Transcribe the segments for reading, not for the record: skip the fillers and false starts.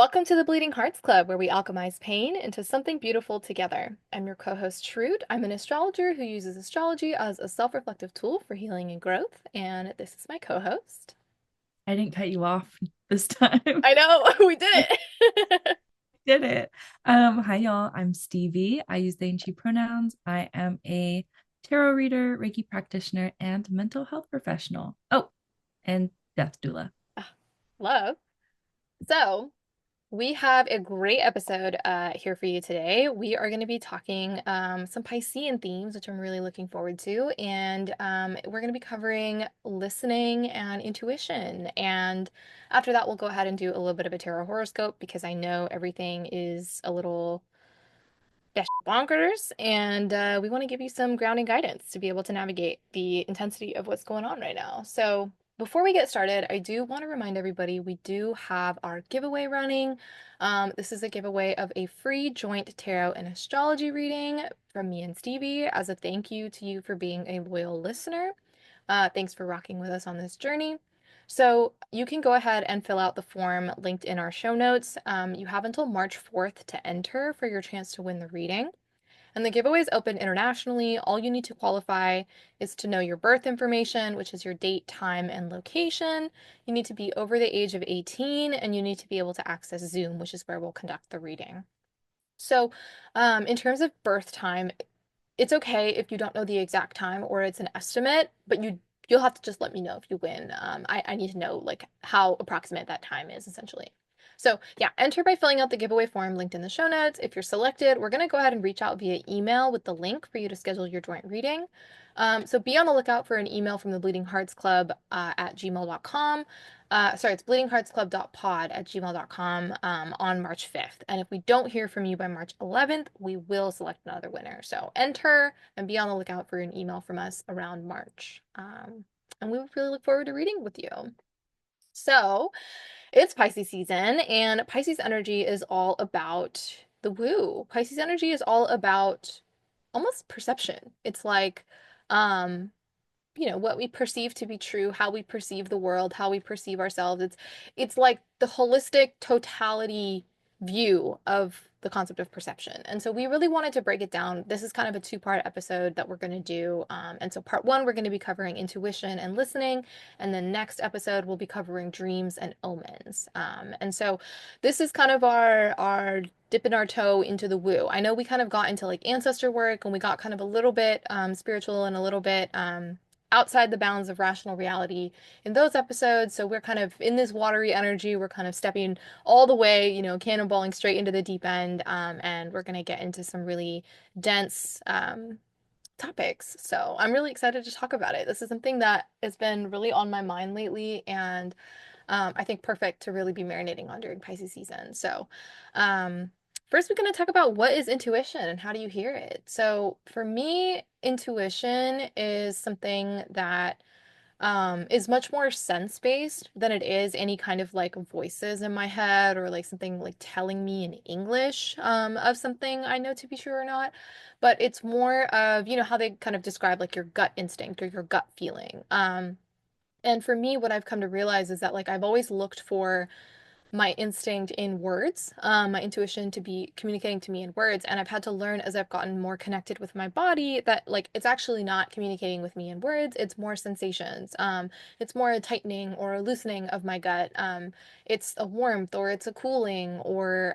Welcome to the Bleeding Hearts Club, where we alchemize pain into something beautiful together. I'm your co-host, Shroot. I'm an astrologer who uses astrology as a self-reflective tool for healing and growth, and this is my co-host. I didn't cut you off this time. I know, we did I it. did it. Hi y'all. I'm Stevie. I use they and she pronouns. I am a tarot reader, Reiki practitioner, and mental health professional. Oh, and death doula. Ah, love. So, we have a great episode here for you today. We are going to be talking some Piscean themes, which I'm really looking forward to. And we're going to be covering listening and intuition. And after that, we'll go ahead and do a little bit of a tarot horoscope because I know everything is a little bonkers. And we want to give you some grounding guidance to be able to navigate the intensity of what's going on right now. So, before we get started, I do want to remind everybody we do have our giveaway running. This is a giveaway of a free joint tarot and astrology reading from me and Stevie as a thank you to you for being a loyal listener. Thanks for rocking with us on this journey. So you can go ahead and fill out the form linked in our show notes. You have until March 4th to enter for your chance to win the reading. And the giveaway is open internationally. All you need to qualify is to know your birth information, which is your date, time, and location. You need to be over the age of 18, and you need to be able to access Zoom, which is where we'll conduct the reading. So, in terms of birth time, it's okay if you don't know the exact time or it's an estimate, but you'll have to just let me know if you win. I need to know like how approximate that time is essentially. So yeah, enter by filling out the giveaway form linked in the show notes. If you're selected, we're gonna go ahead and reach out via email with the link for you to schedule your joint reading. So be on the lookout for an email from the Bleeding Hearts Club at gmail.com. Sorry, it's bleedingheartsclub.pod@gmail.com on March 5th. And if we don't hear from you by March 11th, we will select another winner. So enter and be on the lookout for an email from us around March. And we really look forward to reading with you. So it's Pisces season, and Pisces energy is all about the woo. Pisces energy is all about almost perception. It's like, um, what we perceive to be true, how we perceive the world, how we perceive ourselves. It's like the holistic totality view of the concept of perception. And so we really wanted to break it down. This is kind of a two-part episode that we're going to do. And so part one, we're going to be covering intuition and listening. And then next episode, we'll be covering dreams and omens. And so this is kind of our dipping our toe into the woo. I know we kind of got into like ancestor work and we got kind of a little bit spiritual and a little bit outside the bounds of rational reality in those episodes. So we're kind of in this watery energy. We're kind of stepping all the way, cannonballing straight into the deep end. And we're going to get into some really dense topics. So I'm really excited to talk about it. This is something that has been really on my mind lately, and I think perfect to really be marinating on during Pisces season. So, um, first, we're going to talk about what is intuition and how do you hear it. So, for me, intuition is something that is much more sense based than it is any kind of like voices in my head or like something like telling me in English of something I know to be true or not. But it's more of, how they kind of describe like your gut instinct or your gut feeling. And for me, what I've come to realize is that like I've always looked for my instinct in words, my intuition to be communicating to me in words. And I've had to learn as I've gotten more connected with my body that like it's actually not communicating with me in words, it's more sensations. It's more a tightening or a loosening of my gut. It's a warmth or it's a cooling or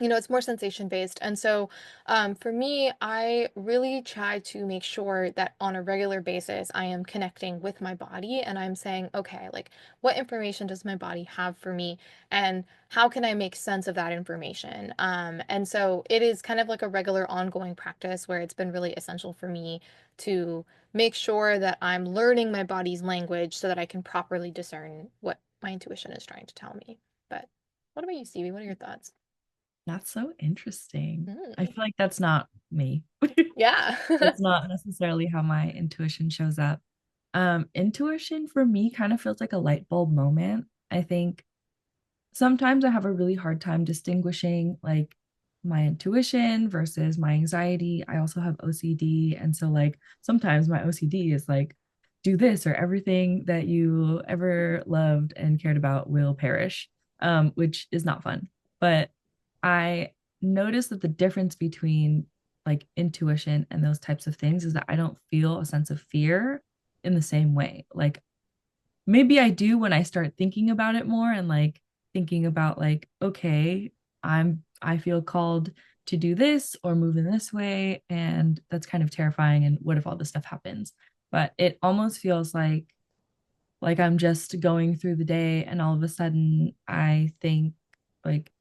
it's more sensation based. And so, for me, I really try to make sure that on a regular basis, I am connecting with my body and I'm saying, okay, like, what information does my body have for me? And how can I make sense of that information? And so it is kind of like a regular ongoing practice where it's been really essential for me to make sure that I'm learning my body's language so that I can properly discern what my intuition is trying to tell me. But what about you, Stevie? What are your thoughts? That's so interesting. I Mm. feel like that's not me. Yeah. That's not necessarily how my intuition shows up. Intuition for me kind of feels like a light bulb moment. I think sometimes I have a really hard time distinguishing like my intuition versus my anxiety. I also have OCD. And so, like, sometimes my OCD is like, do this or everything that you ever loved and cared about will perish. which is not fun. But I noticed that the difference between like intuition and those types of things is that I don't feel a sense of fear in the same way. Like maybe I do when I start thinking about it more and like thinking about like, okay, I feel called to do this or move in this way. And that's kind of terrifying. And what if all this stuff happens? But it almost feels like I'm just going through the day and all of a sudden I think like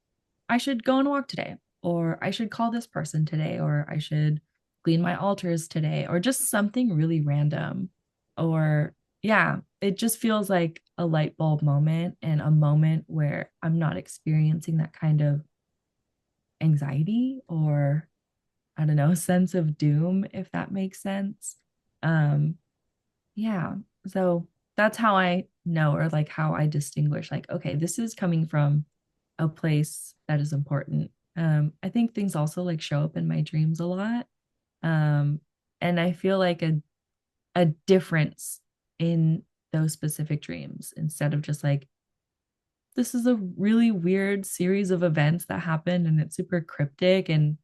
I should go on a walk today, or I should call this person today, or I should clean my altars today, or just something really random. Or, yeah, it just feels like a light bulb moment and a moment where I'm not experiencing that kind of anxiety or, I don't know, sense of doom, if that makes sense. Um, yeah. So that's how I know, or like how I distinguish, like, okay, this is coming from a place that is important. I think things also like show up in my dreams a lot. Um, and I feel like a difference in those specific dreams instead of just like, this is a really weird series of events that happened and it's super cryptic and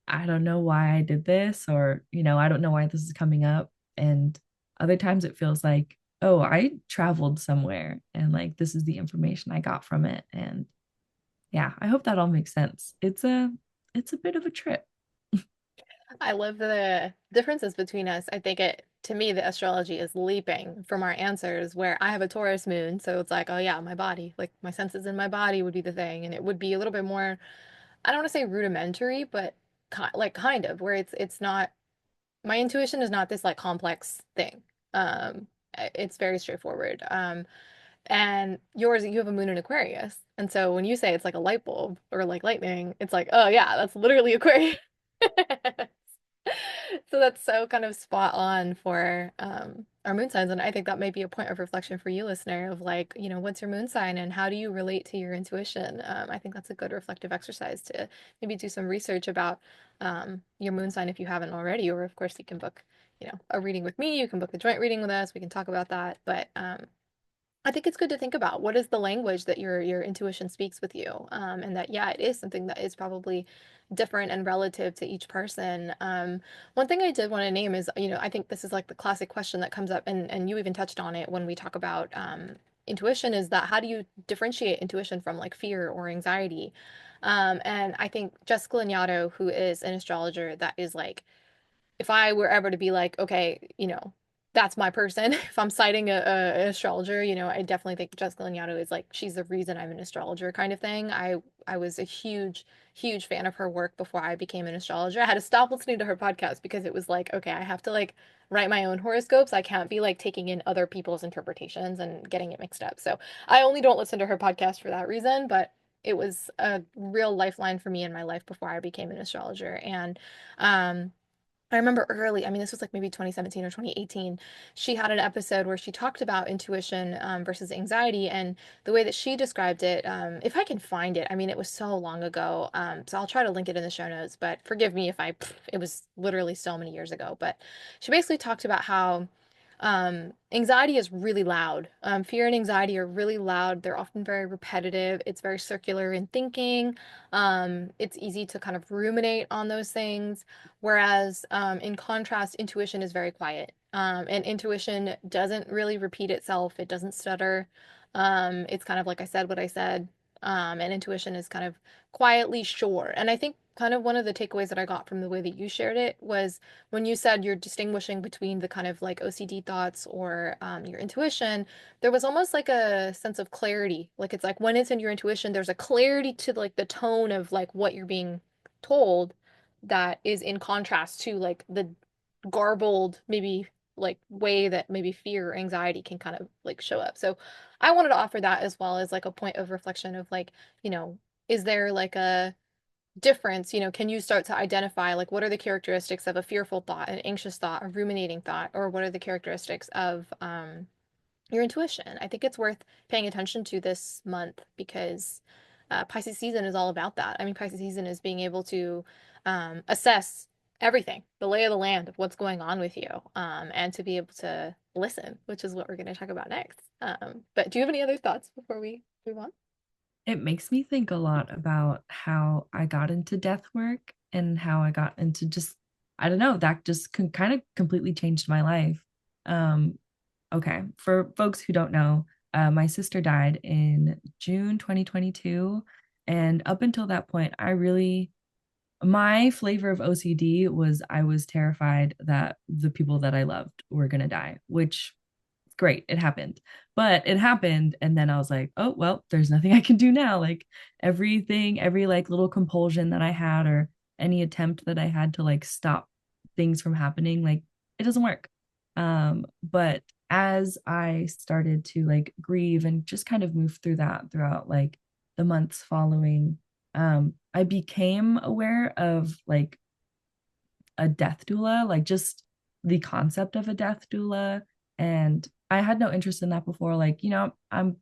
I don't know why I did this, or, I don't know why this is coming up. And other times it feels like, oh, I traveled somewhere and like this is the information I got from it. And yeah, I hope that all makes sense. It's a bit of a trip. I love the differences between us. I think to me, the astrology is leaping from our answers where I have a Taurus moon. So it's like, oh yeah, my body, like my senses in my body would be the thing. And it would be a little bit more, I don't want to say rudimentary, but like kind of where it's not, my intuition is not this like complex thing. Um, it's very straightforward. And yours, you have a moon in Aquarius. And so when you say it's like a light bulb or like lightning, it's like, oh yeah, that's literally Aquarius. So that's so kind of spot on for our moon signs. And I think that may be a point of reflection for you, listener, of like, what's your moon sign and how do you relate to your intuition? I think that's a good reflective exercise to maybe do some research about your moon sign if you haven't already. Or, of course, you can book, a reading with me. You can book a joint reading with us. We can talk about that. But I think it's good to think about what is the language that your intuition speaks with you, and that yeah, it is something that is probably different and relative to each person. One thing I did want to name is, I think this is like the classic question that comes up, and you even touched on it when we talk about intuition, is that how do you differentiate intuition from like fear or anxiety? And I think Jessica Lanyadoo, who is an astrologer, that is like if I were ever to be like, okay, that's my person, if I'm citing an astrologer, I definitely think Jessica Lanyadoo is like, she's the reason I'm an astrologer kind of thing. I was a huge, huge fan of her work before I became an astrologer. I had to stop listening to her podcast because it was like, okay, I have to like write my own horoscopes. I can't be like taking in other people's interpretations and getting it mixed up. So I only don't listen to her podcast for that reason, but it was a real lifeline for me in my life before I became an astrologer. And um I remember early, I mean, this was like maybe 2017 or 2018. She had an episode where she talked about intuition versus anxiety, and the way that she described it, if I can find it, I mean, it was so long ago, so I'll try to link it in the show notes, but forgive me if it was literally so many years ago. But she basically talked about how anxiety is really loud. Fear and anxiety are really loud. They're often very repetitive. It's very circular in thinking. It's easy to kind of ruminate on those things. Whereas, in contrast, intuition is very quiet. And intuition doesn't really repeat itself. It doesn't stutter. It's kind of like I said what I said. And intuition is kind of quietly sure. And I think kind of one of the takeaways that I got from the way that you shared it was when you said you're distinguishing between the kind of like OCD thoughts or your intuition, there was almost like a sense of clarity. Like it's like when it's in your intuition, there's a clarity to like the tone of like what you're being told that is in contrast to like the garbled maybe like way that maybe fear or anxiety can kind of like show up. So I wanted to offer that as well as like a point of reflection of like, is there like a difference, can you start to identify like what are the characteristics of a fearful thought, an anxious thought, a ruminating thought, or what are the characteristics of your intuition? I think it's worth paying attention to this month because Pisces season is all about that. I mean, Pisces season is being able to assess everything, the lay of the land of what's going on with you, and to be able to listen, which is what we're going to talk about next. But do you have any other thoughts before we move on? It makes me think a lot about how I got into death work and how I got into just, I don't know, that just kind of completely changed my life. Um, okay, for folks who don't know, my sister died in June 2022. And up until that point, my flavor of OCD was I was terrified that the people that I loved were going to die, which great, it happened. But it happened and then I was like, "Oh, well, there's nothing I can do now." Like everything, every like little compulsion that I had or any attempt that I had to like stop things from happening, like it doesn't work. But as I started to like grieve and just kind of move through that throughout like the months following, I became aware of like a death doula, like just the concept of a death doula. And I had no interest in that before. Like, I'm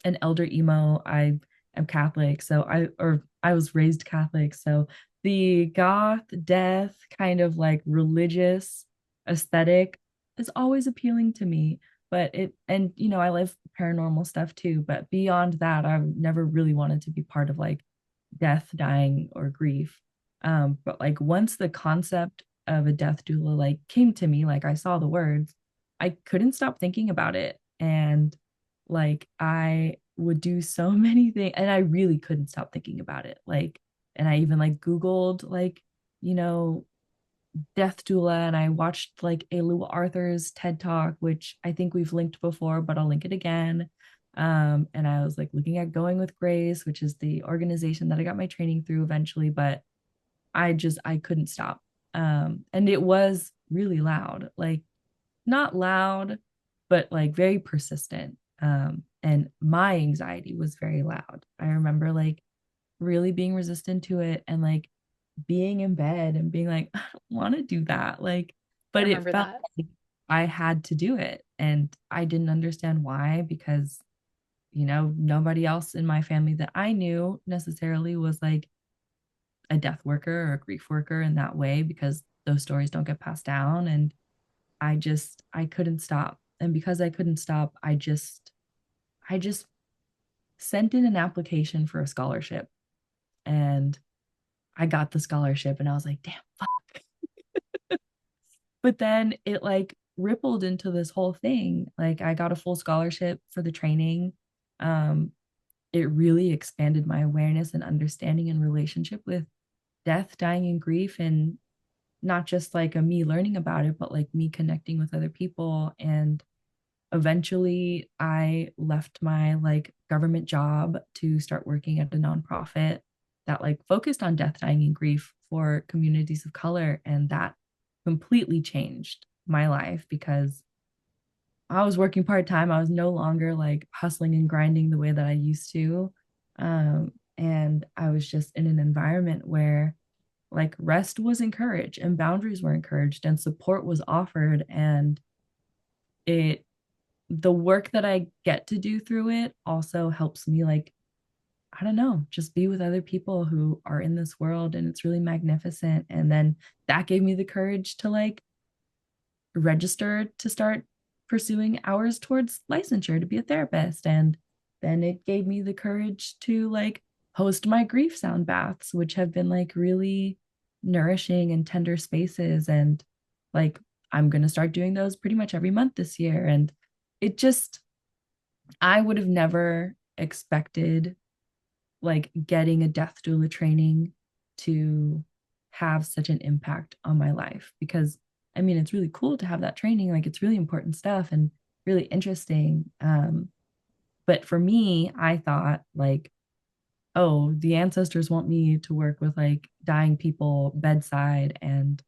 an elder emo. I am Catholic. I was raised Catholic. So the goth, death kind of like religious aesthetic is always appealing to me. I love paranormal stuff too. But beyond that, I've never really wanted to be part of like death, dying, or grief. But like once the concept of a death doula like came to me, like I saw the words, I couldn't stop thinking about it. And like I would do so many things and I really couldn't stop thinking about it. Like, and I even like Googled like, you know, death doula and I watched like Elu Arthur's TED Talk, which I think we've linked before, but I'll link it again. And I was like looking at Going with Grace, which is the organization that I got my training through eventually, but I couldn't stop. And it was really loud, like not loud, but like very persistent. And my anxiety was very loud. I remember like really being resistant to it and like being in bed and being like, I don't want to do that. Like, I but it remember felt that. like I had to do it. And I didn't understand why because, nobody else in my family that I knew necessarily was like a death worker or a grief worker in that way because those stories don't get passed down. And I couldn't stop. And because I couldn't stop, I just sent in an application for a scholarship and I got the scholarship and I was like, damn, fuck. But then it like rippled into this whole thing. Like I got a full scholarship for the training. Um, it really expanded my awareness and understanding and relationship with death, dying, and grief. And not just like a me learning about it, but like me connecting with other people. And eventually I left my like government job to start working at a nonprofit that like focused on death, dying, and grief for communities of color. And that completely changed my life because I was working part-time. I was no longer like hustling and grinding the way that I used to. And I was just in an environment where like rest was encouraged and boundaries were encouraged and support was offered. And it the work that I get to do through it also helps me like, I don't know, just be with other people who are in this world and it's really magnificent. And then that gave me the courage to like register to start pursuing hours towards licensure to be a therapist. And then it gave me the courage to like host my grief sound baths, which have been like really nourishing and tender spaces. And like, I'm going to start doing those pretty much every month this year. And it just, I would have never expected like getting a death doula training to have such an impact on my life because I mean it's really cool to have that training, like it's really important stuff and really interesting. But for me I thought like, oh, the ancestors want me to work with like dying people bedside, and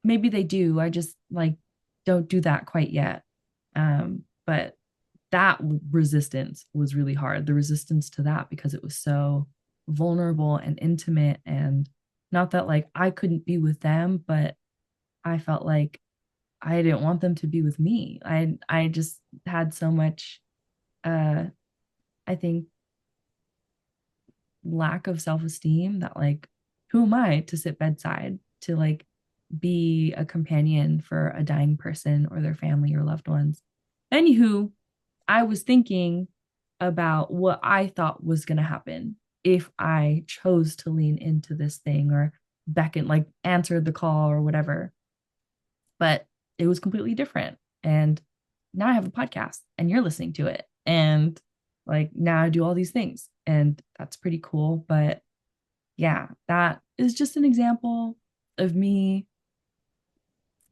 maybe they do, I just like don't do that quite yet. But that resistance was really hard, the resistance to that, because it was so vulnerable and intimate. And not that like I couldn't be with them, but I felt like I didn't want them to be with me. I just had so much uh I think lack of self-esteem that like who am I to sit bedside to like be a companion for a dying person or their family or loved ones. Anywho, I was thinking about what I thought was going to happen if I chose to lean into this thing or beckon, like answered the call or whatever. But it was completely different. And now I have a podcast and you're listening to it. And like now I do all these things. And that's pretty cool. But yeah, that is just an example of me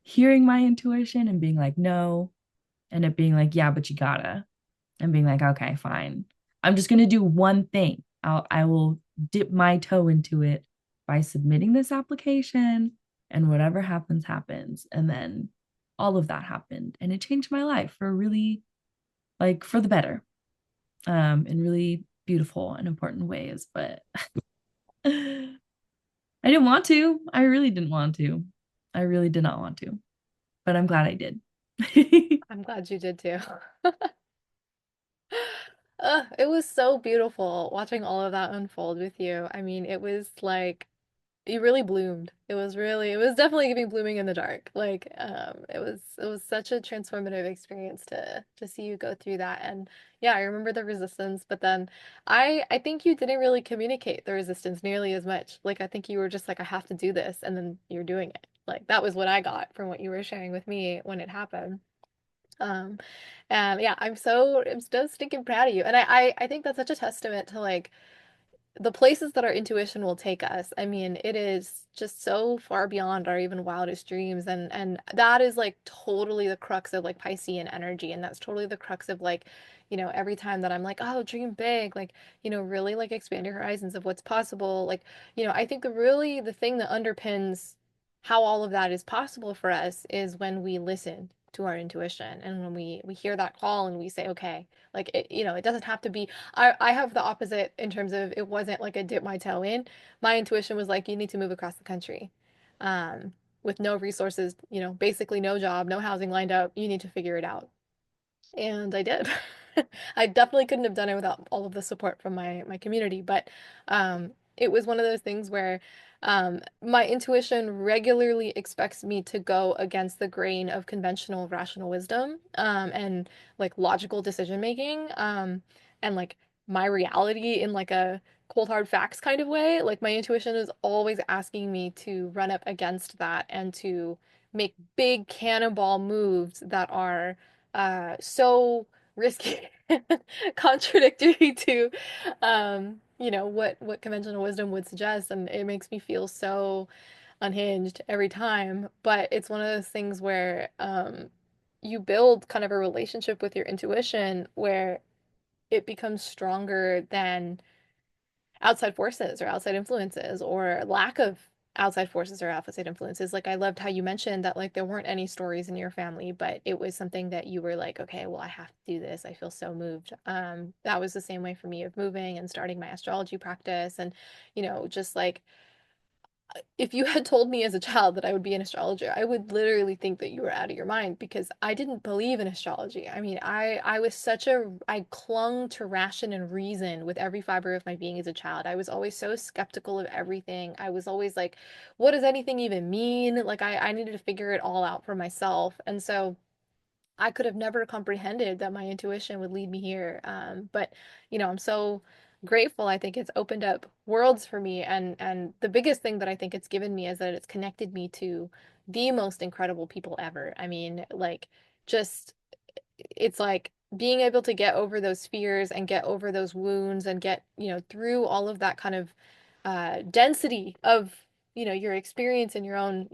hearing my intuition and being like, no, and it being like, yeah, but you gotta, and being like, okay, fine. I'm just gonna do one thing. I will dip my toe into it by submitting this application, and whatever happens, happens. And then all of that happened, and it changed my life for really, like, for the better, in really beautiful and important ways. But I didn't want to. I really didn't want to. I really did not want to, but I'm glad I did. I'm glad you did too. It was so beautiful watching all of that unfold with you. I mean, it was like you really bloomed. It was definitely giving blooming in the dark. Like, it was such a transformative experience to see you go through that. And yeah, I remember the resistance, but then I think you didn't really communicate the resistance nearly as much. Like, I think you were just like, I have to do this, and then you're doing it. Like, that was what I got from what you were sharing with me when it happened. Um, and yeah, I'm so stinking proud of you. And I think that's such a testament to like the places that our intuition will take us. I mean, it is just so far beyond our even wildest dreams. And that is like totally the crux of like Piscean energy. And that's totally the crux of like, every time that I'm like, oh, dream big, like, really like expand your horizons of what's possible. Like, I think the thing that underpins how all of that is possible for us is when we listen to our intuition and when we hear that call and we say, okay, like it doesn't have to be. I have the opposite in terms of it wasn't like a dip my toe in. My intuition was like, you need to move across the country, um, with no resources, basically no job, no housing lined up. You need to figure it out. And I did. I definitely couldn't have done it without all of the support from my community, but it was one of those things where my intuition regularly expects me to go against the grain of conventional rational wisdom, and like logical decision making, and like my reality in like a cold hard facts kind of way. Like my intuition is always asking me to run up against that and to make big cannonball moves that are so risky, contradictory to, what conventional wisdom would suggest, and it makes me feel so unhinged every time. But it's one of those things where you build kind of a relationship with your intuition where it becomes stronger than outside forces or outside influences or lack of outside forces or outside influences. Like I loved how you mentioned that like there weren't any stories in your family, but it was something that you were like, okay, well, I have to do this. I feel so moved. That was the same way for me of moving and starting my astrology practice and, just like if you had told me as a child that I would be an astrologer, I would literally think that you were out of your mind because I didn't believe in astrology. I mean, I was I clung to ration and reason with every fiber of my being as a child. I was always so skeptical of everything. I was always like, what does anything even mean? Like I needed to figure it all out for myself. And so I could have never comprehended that my intuition would lead me here. But I'm so grateful. I think it's opened up worlds for me, and the biggest thing that I think it's given me is that it's connected me to the most incredible people ever. I mean, like just it's like being able to get over those fears and get over those wounds and get, through all of that kind of density of, your experience in your own,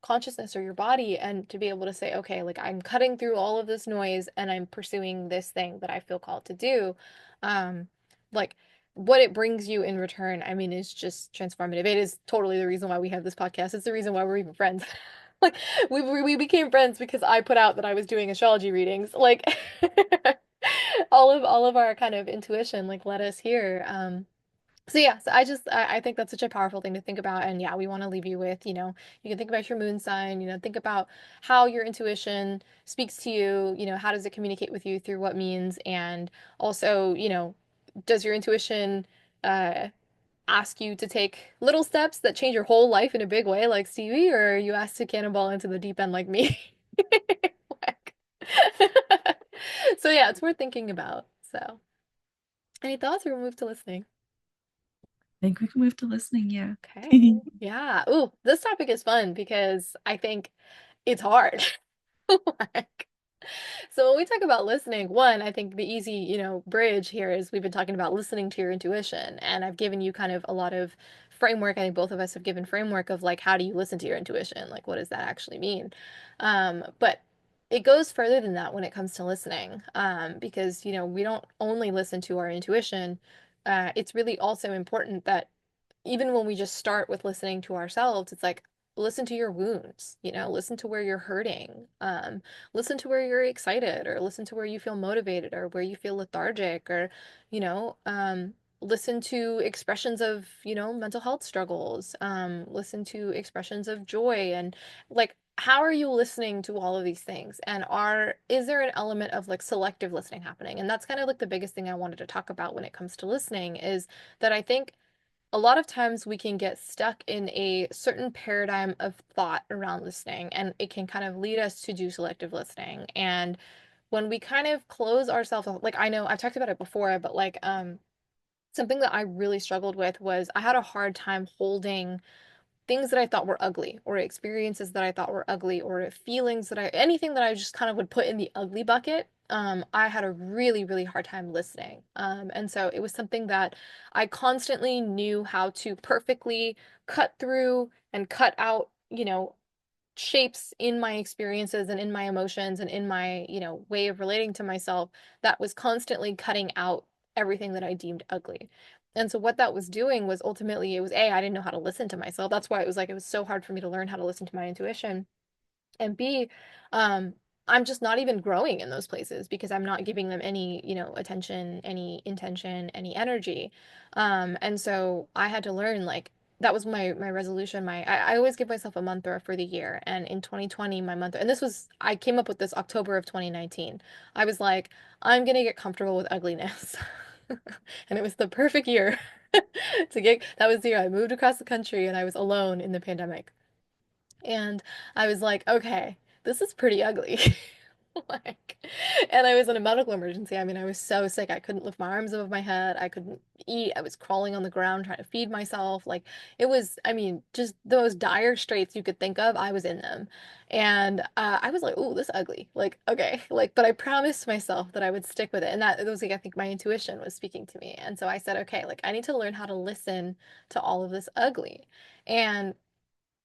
consciousness or your body, and to be able to say, okay, like I'm cutting through all of this noise and I'm pursuing this thing that I feel called to do. Um, like what it brings you in return, I mean, is just transformative. It is totally the reason why we have this podcast. It's the reason why we're even friends. Like we became friends because I put out that I was doing astrology readings. Like all of our kind of intuition like led us here. So yeah, so I think that's such a powerful thing to think about. And yeah, we want to leave you with, you can think about your moon sign, think about how your intuition speaks to you, how does it communicate with you through what means, and also, does your intuition uh ask you to take little steps that change your whole life in a big way, like Stevie, or are you asked to cannonball into the deep end like me? Like- So yeah, it's worth thinking about. So Any thoughts or we'll move to listening? I think we can move to listening, yeah. Okay. Yeah. Ooh, this topic is fun because I think it's hard. Like, so when we talk about listening, one, I think the easy, bridge here is we've been talking about listening to your intuition, and I've given you kind of a lot of framework. I think both of us have given framework of like how do you listen to your intuition? Like what does that actually mean? But it goes further than that when it comes to listening, because we don't only listen to our intuition. It's really also important that even when we just start with listening to ourselves, it's like listen to your wounds, listen to where you're hurting. Listen to where you're excited, or listen to where you feel motivated, or where you feel lethargic, or, you know, um, listen to expressions of, mental health struggles. Listen to expressions of joy, and like how are you listening to all of these things? And is there an element of like selective listening happening? And that's kind of like the biggest thing I wanted to talk about when it comes to listening is that I think a lot of times we can get stuck in a certain paradigm of thought around listening, and it can kind of lead us to do selective listening. And when we kind of close ourselves off, like I know I've talked about it before, but like something that I really struggled with was I had a hard time holding things that I thought were ugly, or experiences that I thought were ugly, or feelings that anything that I just kind of would put in the ugly bucket. I had a really, really hard time listening. And so it was something that I constantly knew how to perfectly cut through and cut out, shapes in my experiences and in my emotions and in my, way of relating to myself that was constantly cutting out everything that I deemed ugly. And so what that was doing was ultimately it was I didn't know how to listen to myself. That's why it was so hard for me to learn how to listen to my intuition. And B, um, I'm just not even growing in those places because I'm not giving them any, attention, any intention, any energy. And so I had to learn like that was my resolution. I always give myself a mantra for the year. And in 2020, my mantra, and this was I came up with this October of 2019. I was like, I'm gonna get comfortable with ugliness. And it was the perfect year that was the year I moved across the country and I was alone in the pandemic. And I was like, okay, this is pretty ugly. Like, and I was in a medical emergency. I mean, I was so sick. I couldn't lift my arms above my head. I couldn't eat. I was crawling on the ground trying to feed myself. Like, it was, I mean, just the most dire straits you could think of. I was in them. And I was like, oh, this is ugly. Like, okay. Like, but I promised myself that I would stick with it. And that it was like, I think my intuition was speaking to me. And so I said, okay, like, I need to learn how to listen to all of this ugly. And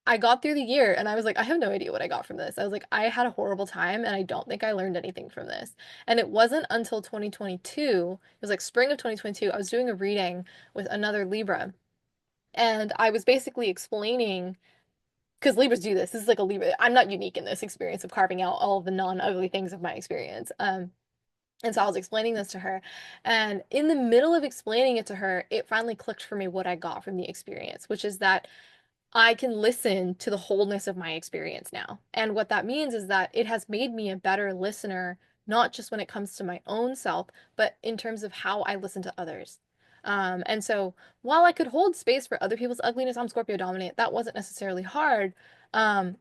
I got through the year and I was like, I have no idea what I got from this. I was like, I had a horrible time and I don't think I learned anything from this. And it wasn't until 2022, it was like spring of 2022, I was doing a reading with another Libra. And I was basically explaining, because Libras do this. This is like a Libra. I'm not unique in this experience of carving out all of the non-ugly things of my experience. And so I was explaining this to her. And in the middle of explaining it to her, it finally clicked for me what I got from the experience, which is that I can listen to the wholeness of my experience now. And what that means is that it has made me a better listener, not just when it comes to my own self, but in terms of how I listen to others. And so while I could hold space for other people's ugliness, I'm Scorpio dominant, that wasn't necessarily hard. Um,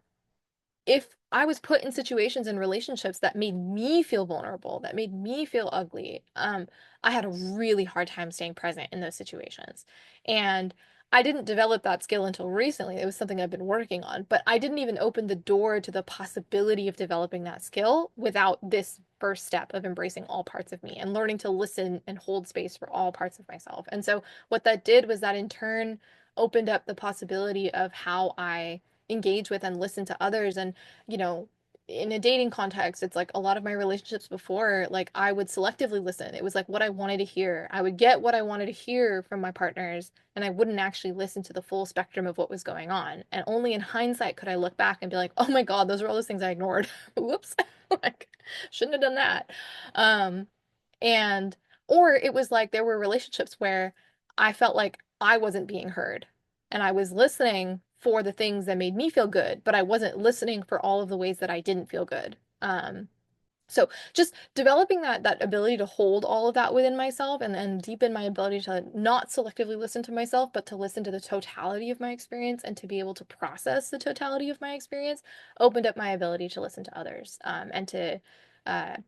if I was put in situations and relationships that made me feel vulnerable, that made me feel ugly, I had a really hard time staying present in those situations. And I didn't develop that skill until recently. It was something I've been working on, but I didn't even open the door to the possibility of developing that skill without this first step of embracing all parts of me and learning to listen and hold space for all parts of myself. And so what that did was that in turn opened up the possibility of how I engage with and listen to others. And you know in a dating context, it's like a lot of my relationships before, like I would selectively listen. It was like what I wanted to hear. I would get what I wanted to hear from my partners, and I wouldn't actually listen to the full spectrum of what was going on. And only in hindsight could I look back and be like, oh my God, those were all those things I ignored. Whoops. Like, shouldn't have done that. Um, and, or it was like there were relationships where I felt like I wasn't being heard and I was listening for the things that made me feel good, but I wasn't listening for all of the ways that I didn't feel good. So just developing that ability to hold all of that within myself and deepen my ability to not selectively listen to myself, but to listen to the totality of my experience and to be able to process the totality of my experience opened up my ability to listen to others, and to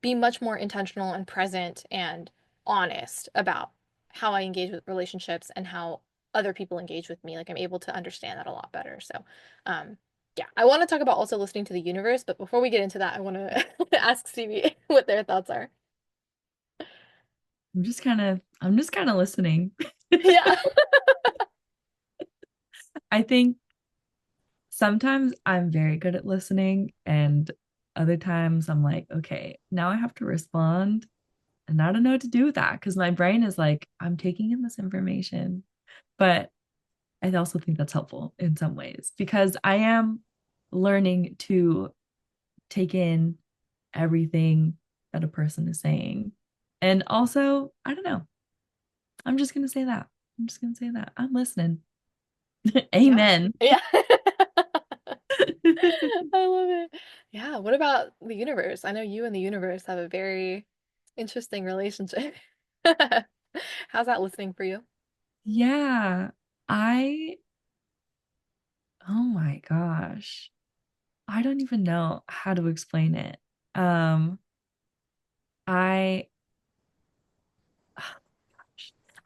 be much more intentional and present and honest about how I engage with relationships and how other people engage with me. Like I'm able to understand that a lot better. So, um, yeah, I want to talk about also listening to the universe, but before we get into that, I want to ask Stevie what their thoughts are. I'm just kind of listening. Yeah. I think sometimes I'm very good at listening, and other times I'm like, okay, now I have to respond, and I don't know what to do with that because my brain is like, I'm taking in this information. But I also think that's helpful in some ways because I am learning to take in everything that a person is saying. And also, I don't know. I'm just going to say that. I'm just going to say that. I'm listening. Yeah. Amen. Yeah. I love it. Yeah. What about the universe? I know you and the universe have a very interesting relationship. How's that listening for you? Yeah. I, oh my gosh. I don't even know how to explain it. Um, I,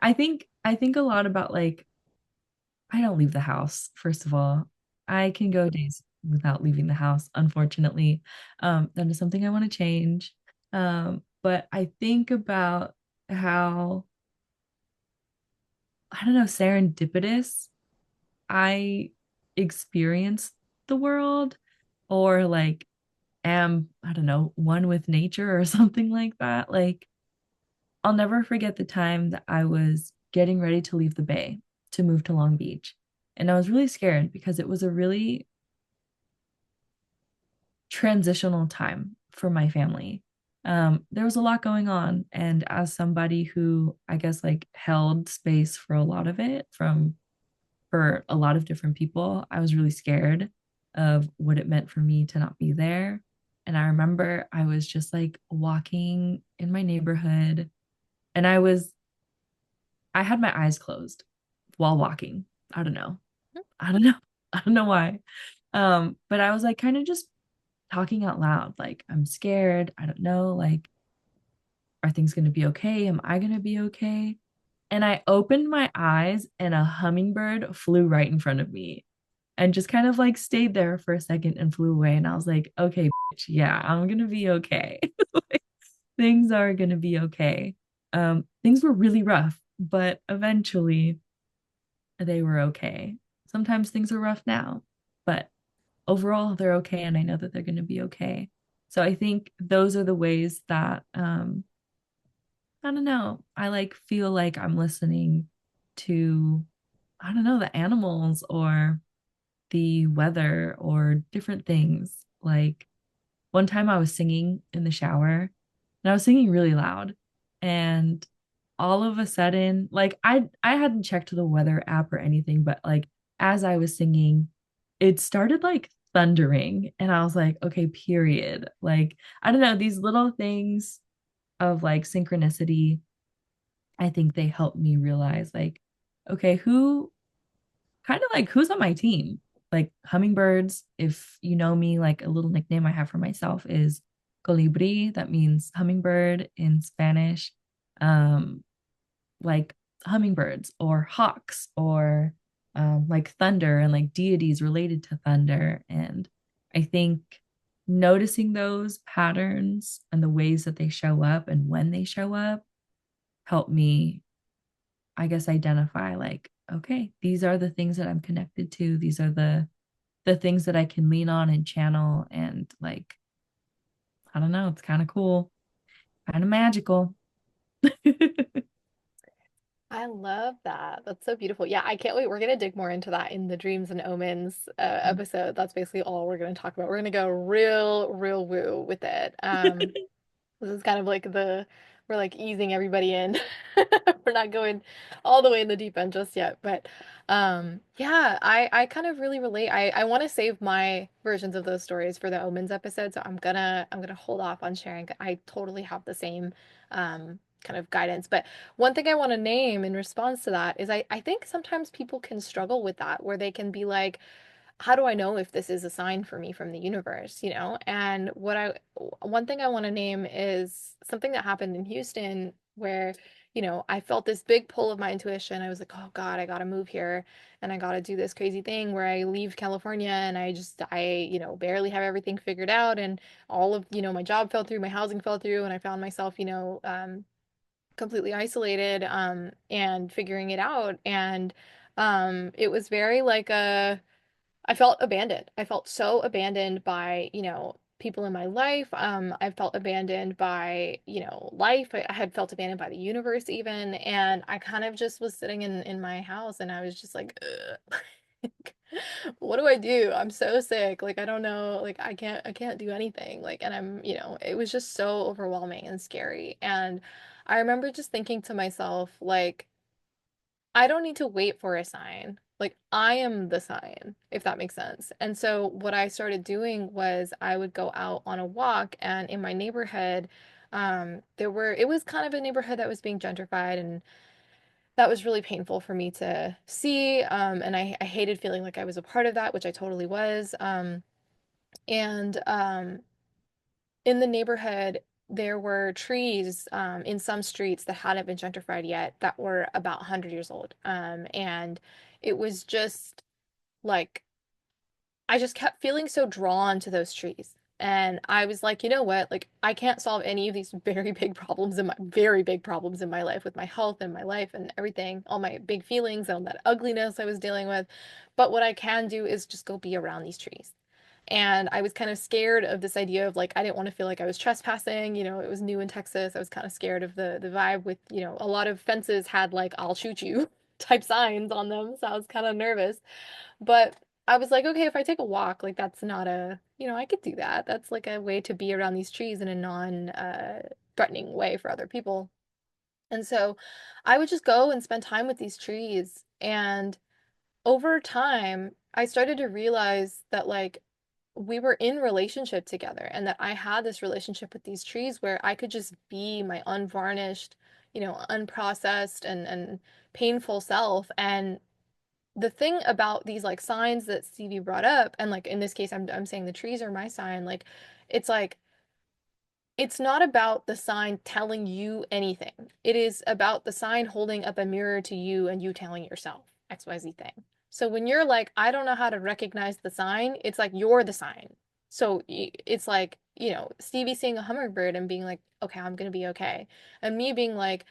I think a lot about like I don't leave the house, first of all. I can go days without leaving the house, unfortunately. That is something I want to change. But I think about how, I don't know, serendipitous I experience the world or like am, I don't know, one with nature or something like that. Like, I'll never forget the time that I was getting ready to leave the Bay to move to Long Beach. And I was really scared because it was a really transitional time for my family. There was a lot going on. And as somebody who I guess like held space for a lot of it from for a lot of different people, I was really scared of what it meant for me to not be there. And I remember I was just like walking in my neighborhood and I had my eyes closed while walking. I don't know. I don't know. I don't know why. But I was like kind of just talking out loud, like, I'm scared. I don't know. Like, are things going to be okay? Am I going to be okay? And I opened my eyes and a hummingbird flew right in front of me and just kind of like stayed there for a second and flew away. And I was like, okay, bitch, yeah, I'm going to be okay. Like, things are going to be okay. Things were really rough, but eventually they were okay. Sometimes things are rough now, but overall they're okay. And I know that they're going to be okay. So I think those are the ways that, I don't know, I like feel like I'm listening to, I don't know, the animals or the weather or different things. Like one time I was singing in the shower and I was singing really loud. And all of a sudden, like I hadn't checked the weather app or anything, but like as I was singing, it started like thundering. And I was like, okay, period. Like, I don't know, these little things of like synchronicity, I think they help me realize like, okay, who kind of like who's on my team? Like hummingbirds, if you know me, like a little nickname I have for myself is colibri, that means hummingbird in Spanish. Um, like hummingbirds or hawks or like thunder and like deities related to thunder. And I think noticing those patterns and the ways that they show up and when they show up help me, I guess, identify like, okay, these are the things that I'm connected to. These are the things that I can lean on and channel. And like, I don't know, it's kind of cool, kind of magical. I love that. That's so beautiful. Yeah, I can't wait. We're gonna dig more into that in the dreams and omens episode. That's basically all we're gonna talk about. We're gonna go real woo with it. This is kind of like we're like easing everybody in. We're not going all the way in the deep end just yet, but yeah, I kind of really relate. I want to save my versions of those stories for the omens episode, so I'm gonna hold off on sharing. I totally have the same kind of guidance. But one thing I want to name in response to that is I think sometimes people can struggle with that where they can be like, how do I know if this is a sign for me from the universe, you know? One thing I want to name is something that happened in Houston where I felt this big pull of my intuition. I was like, oh God, I gotta move here and I gotta do this crazy thing where I leave California and barely have everything figured out and all of, my job fell through, my housing fell through, and I found myself, completely isolated, and figuring it out. And it was very like I felt abandoned. I felt so abandoned by, people in my life. I felt abandoned by, life. I had felt abandoned by the universe even. And I kind of just was sitting in my house and I was just like, ugh. What do I do? I'm so sick. Like I don't know. Like I can't do anything. Like and it was just so overwhelming and scary. And I remember just thinking to myself, like, I don't need to wait for a sign. Like, I am the sign, if that makes sense. And so, what I started doing was I would go out on a walk, and in my neighborhood, it was kind of a neighborhood that was being gentrified, and that was really painful for me to see. And I hated feeling like I was a part of that, which I totally was. And in the neighborhood, there were trees in some streets that hadn't been gentrified yet that were about 100 years old. And it was just like, I just kept feeling so drawn to those trees. And I was like, you know what? Like, I can't solve any of these very big problems in my life with my health and my life and everything, all my big feelings and all that ugliness I was dealing with. But what I can do is just go be around these trees. And I was kind of scared of this idea of like I didn't want to feel like I was trespassing. It was new in Texas. I was kind of scared of the vibe with, a lot of fences had like I'll shoot you type signs on them. So I was kind of nervous. But I was like, okay, if I take a walk, like that's not I could do that. That's like a way to be around these trees in a non threatening way for other people. And so I would just go and spend time with these trees. And over time, I started to realize that like we were in relationship together and that I had this relationship with these trees where I could just be my unvarnished, unprocessed and painful self. And the thing about these like signs that Stevie brought up, and like in this case, I'm saying the trees are my sign, it's like it's not about the sign telling you anything. It is about the sign holding up a mirror to you and you telling yourself XYZ thing. So when you're like, I don't know how to recognize the sign, it's like you're the sign. So it's like, Stevie seeing a hummingbird and being like, okay, I'm gonna be okay. And me being like,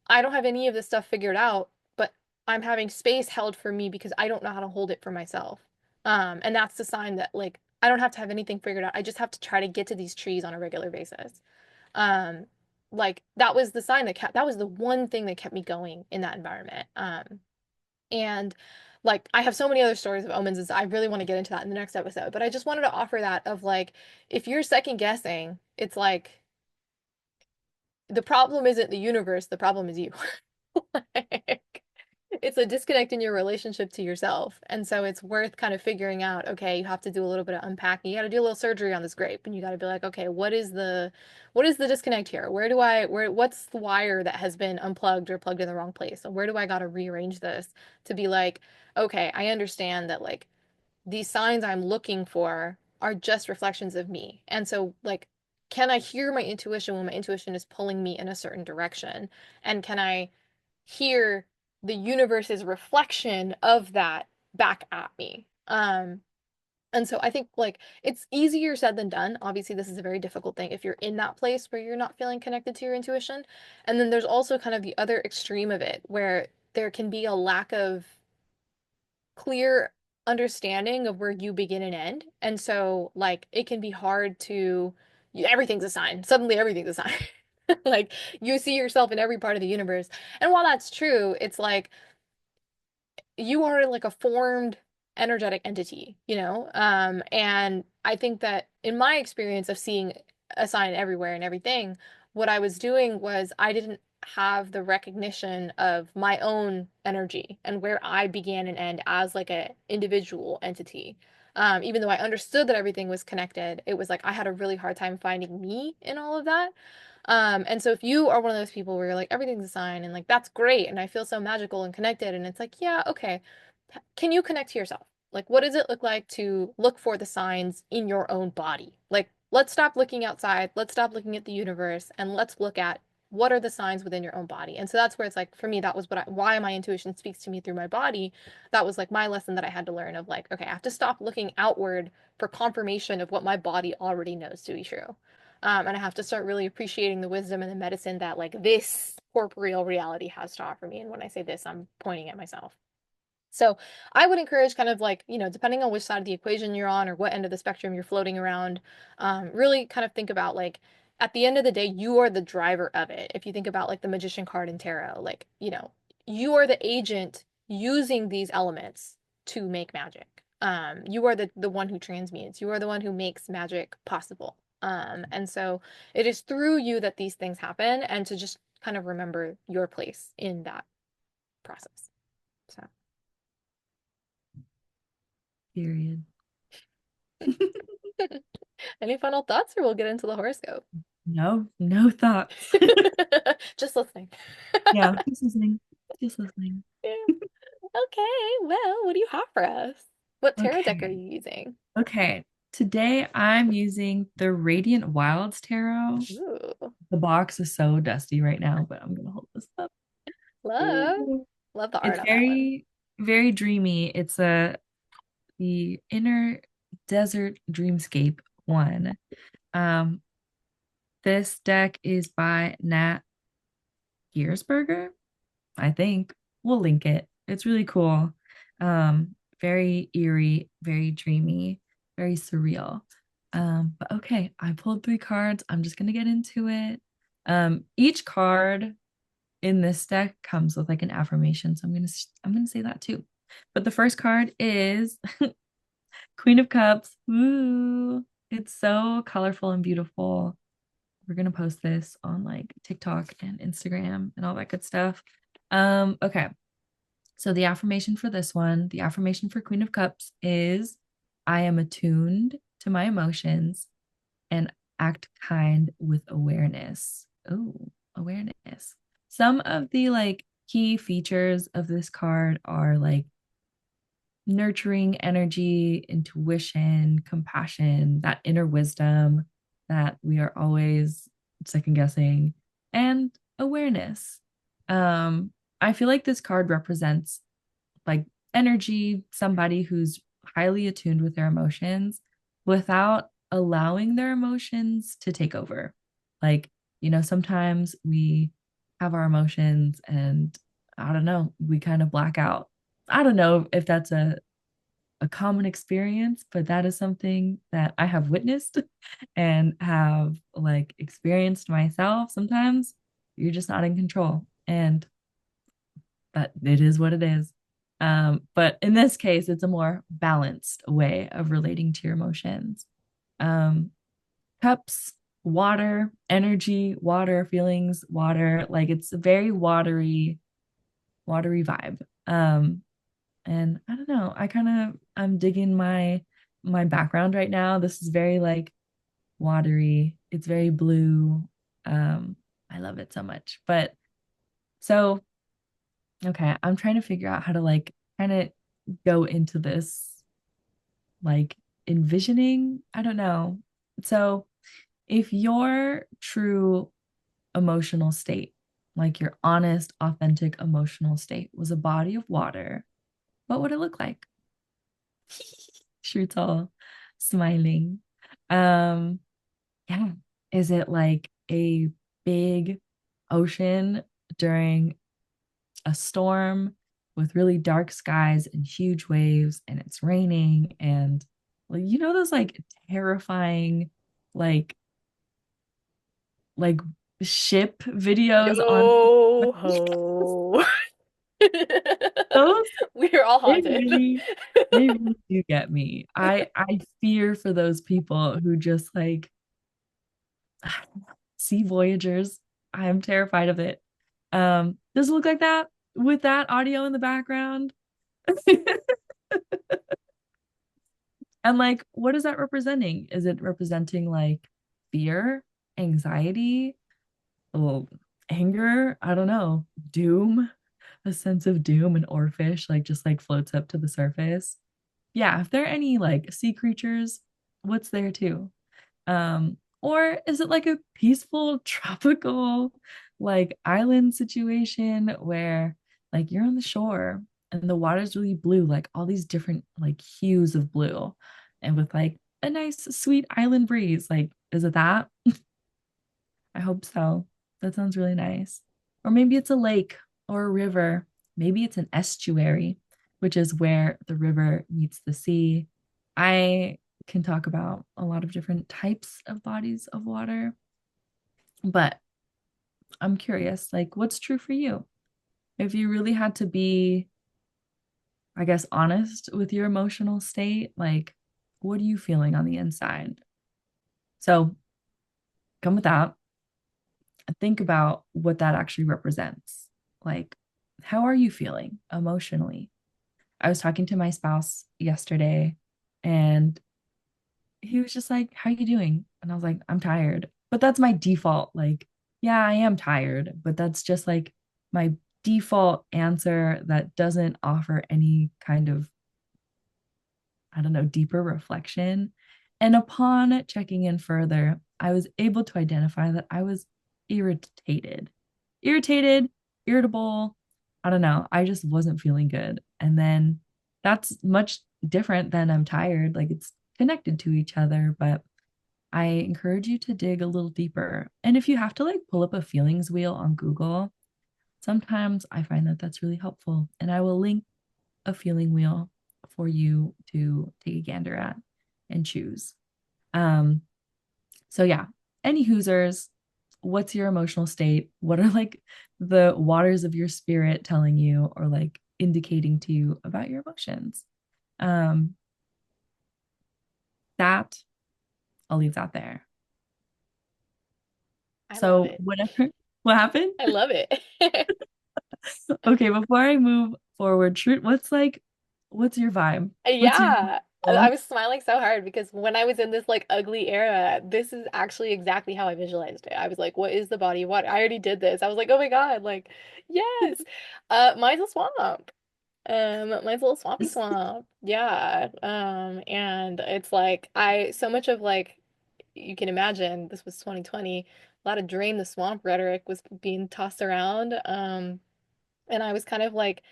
I don't have any of this stuff figured out, but I'm having space held for me because I don't know how to hold it for myself. And that's the sign that like I don't have to have anything figured out. I just have to try to get to these trees on a regular basis. Um, like that was the sign that was the one thing that kept me going in that environment. And like I have so many other stories of omens, I really want to get into that in the next episode, but I just wanted to offer that of like if you're second guessing, it's like the problem isn't the universe, the problem is you. Like, it's a disconnect in your relationship to yourself. And so it's worth kind of figuring out, okay, you have to do a little bit of unpacking. You got to do a little surgery on this grape and you got to be like, okay, what is the disconnect here? What's the wire that has been unplugged or plugged in the wrong place? And where do I got to rearrange this to be like, okay, I understand that like these signs I'm looking for are just reflections of me. And so like can I hear my intuition when my intuition is pulling me in a certain direction? And can I hear the universe's reflection of that back at me? And so I think like it's easier said than done. Obviously, this is a very difficult thing if you're in that place where you're not feeling connected to your intuition. And then there's also kind of the other extreme of it where there can be a lack of clear understanding of where you begin and end. And so like it can be hard to everything's a sign. Suddenly everything's a sign. Like you see yourself in every part of the universe. And while that's true, it's like you are like a formed energetic entity, and I think that in my experience of seeing a sign everywhere and everything, what I was doing was I didn't have the recognition of my own energy and where I began and end as like a individual entity. Even though I understood that everything was connected, it was like I had a really hard time finding me in all of that. And so if you are one of those people where you're like, everything's a sign and like that's great and I feel so magical and connected, and it's like, yeah, okay. Can you connect to yourself? Like, what does it look like to look for the signs in your own body? Like, let's stop looking outside, let's stop looking at the universe, and let's look at what are the signs within your own body? And so that's where it's like for me, that was why my intuition speaks to me through my body. That was like my lesson that I had to learn of like, okay, I have to stop looking outward for confirmation of what my body already knows to be true. And I have to start really appreciating the wisdom and the medicine that like this corporeal reality has to offer me. And when I say this, I'm pointing at myself. So I would encourage kind of like, depending on which side of the equation you're on or what end of the spectrum you're floating around, really kind of think about like at the end of the day, you are the driver of it. If you think about like the magician card in tarot, like, you are the agent using these elements to make magic. You are the one who transmutes. You are the one who makes magic possible. And so it is through you that these things happen, and to just kind of remember your place in that process. So. Period. Any final thoughts, or we'll get into the horoscope? No, no thoughts. Just listening. Yeah, just listening. Just listening. Yeah. Okay, well, what do you have for us? What tarot deck are Okay. you using? Okay. Today I'm using the Radiant Wilds Tarot. Ooh, The box is so dusty right now, but I'm gonna hold this up. love. Love the art It's on that one. very, very dreamy. It's the Inner Desert Dreamscape one. Um, this deck is by Nat Giersberger, I think. We'll link it. It's really cool. Very eerie, very dreamy, very surreal. But okay, I pulled three cards. I'm just gonna get into it. Each card in this deck comes with like an affirmation, so I'm gonna say that too. But the first card is Queen of Cups. Woo! It's so colorful and beautiful. We're gonna post this on like TikTok and Instagram and all that good stuff. Okay. So the affirmation for this one, the affirmation for Queen of Cups is I am attuned to my emotions and act kind with awareness. Oh, awareness. Some of the like key features of this card are like nurturing energy, intuition, compassion, that inner wisdom that we are always second guessing, and awareness. I feel like this card represents like energy, somebody who's highly attuned with their emotions without allowing their emotions to take over. Like, sometimes we have our emotions and I don't know, we kind of black out. I don't know if that's a common experience, but that is something that I have witnessed and have like experienced myself. Sometimes you're just not in control, and that it is what it is. But in this case, it's a more balanced way of relating to your emotions. Um, Cups, water, energy, water, feelings, water. Like it's a very watery vibe. And I don't know, I'm digging my background right now. This is very like watery. It's very blue. I love it so much. But so okay, I'm trying to figure out how to like kind of go into this like envisioning. I don't know. So if your true emotional state, like your honest, authentic emotional state was a body of water, what would it look like? Shroot's all smiling. Um, yeah. Is it like a big ocean during a storm with really dark skies and huge waves and it's raining and well, those like terrifying like like ship videos on Yo ho. those We are all they haunted. really they really do get me. I fear for those people who just like sea voyagers. I am terrified of it. Does it look like that with that audio in the background? And like, what is that representing? Is it representing like fear, anxiety, oh, anger? I don't know. Doom, a sense of doom and oarfish, like just like floats up to the surface. Yeah, if there are any like sea creatures, what's there too? Or is it like a peaceful tropical? like island situation where like you're on the shore and the water's really blue, like all these different like hues of blue, and with like a nice sweet island breeze. Like, is it that? I hope so. That sounds really nice. Or maybe it's a lake or a river. Maybe it's an estuary, which is where the river meets the sea. I can talk about a lot of different types of bodies of water, but I'm curious, like, what's true for you? If you really had to be, I guess, honest with your emotional state, like, what are you feeling on the inside? So come with that. Think about what that actually represents. Like, how are you feeling emotionally? I was talking to my spouse yesterday and he was just like, "How are you doing?" And I was like, "I'm tired." But that's my default. Like, yeah, I am tired, but that's just like my default answer that doesn't offer any kind of, I don't know, deeper reflection. And upon checking in further, I was able to identify that I was irritated, irritated, irritable. I don't know. I just wasn't feeling good. And then that's much different than I'm tired. Like it's connected to each other, but I encourage you to dig a little deeper. And if you have to like pull up a feelings wheel on Google, sometimes I find that that's really helpful. And I will link a feeling wheel for you to take a gander at and choose. Um, so yeah, any Hoosers, what's your emotional state? What are like the waters of your spirit telling you or like indicating to you about your emotions? Um, that I'll leave that there. I love So it. whatever, what happened? I love it. Okay, before I move forward, Shroot, what's your vibe? What's your Yeah. I goal? was smiling so hard because when I was in this like ugly era, this is actually exactly how I visualized it. I was like, what is the body? What? I already did this. I was like, oh my God, like, yes. Mine's a swamp. Mine's a little swampy swamp. Yeah. And it's like so much of like you can imagine this was 2020, a lot of drain the swamp rhetoric was being tossed around. And I was kind of like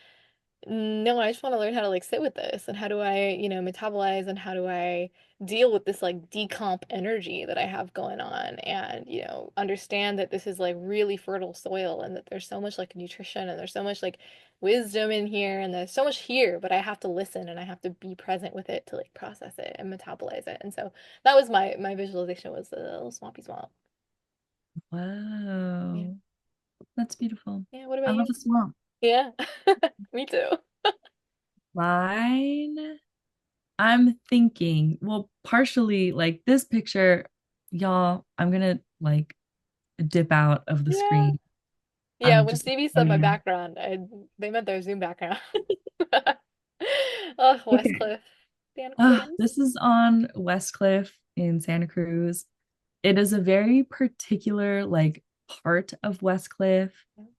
no, I just want to learn how to like sit with this and how do I, metabolize and how do I deal with this like decomp energy that I have going on and, understand that this is like really fertile soil and that there's so much like nutrition and there's so much like wisdom in here and there's so much here, but I have to listen and I have to be present with it to like process it and metabolize it. And so that was my visualization was the little swampy swamp. Yeah. Whoa, that's beautiful. Yeah, what I about love you? a swamp. Yeah. Me too. Mine, I'm thinking, well, partially like this picture, y'all, I'm gonna like dip out of the Yeah. screen. Yeah, I'm when just Stevie oh said my yeah. background, they meant their Zoom background. Oh, Okay. Westcliff, Santa Cruz. This is on Westcliff in Santa Cruz. It is a very particular like part of Westcliff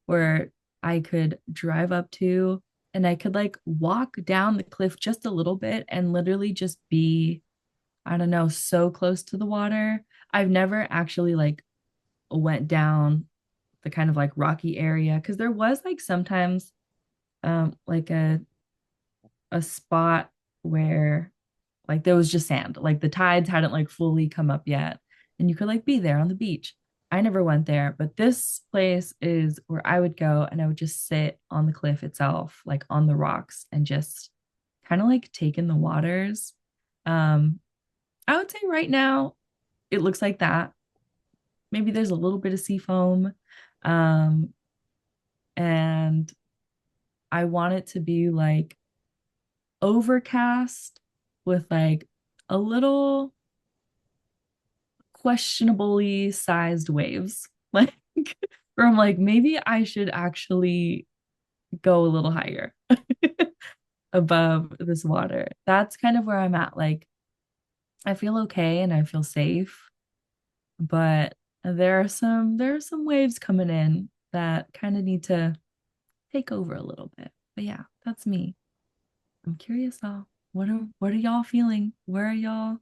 where I could drive up to and I could like walk down the cliff just a little bit and literally just be, I don't know, so close to the water. I've never actually like went down the kind of like rocky area because there was like sometimes like a spot where like there was just sand. Like the tides hadn't like fully come up yet. And you could like be there on the beach. I never went there, but this place is where I would go and I would just sit on the cliff itself, like on the rocks and just kind of like take in the waters. Um, I would say right now it looks like that. Maybe there's a little bit of sea foam. Um, and I want it to be like overcast with like a little questionably sized waves. Like, where I'm like, maybe I should actually go a little higher above this water. That's kind of where I'm at. Like, I feel okay and I feel safe, but there are some waves coming in that kind of need to take over a little bit. But yeah, that's me. I'm curious though. What are y'all feeling? Where are y'all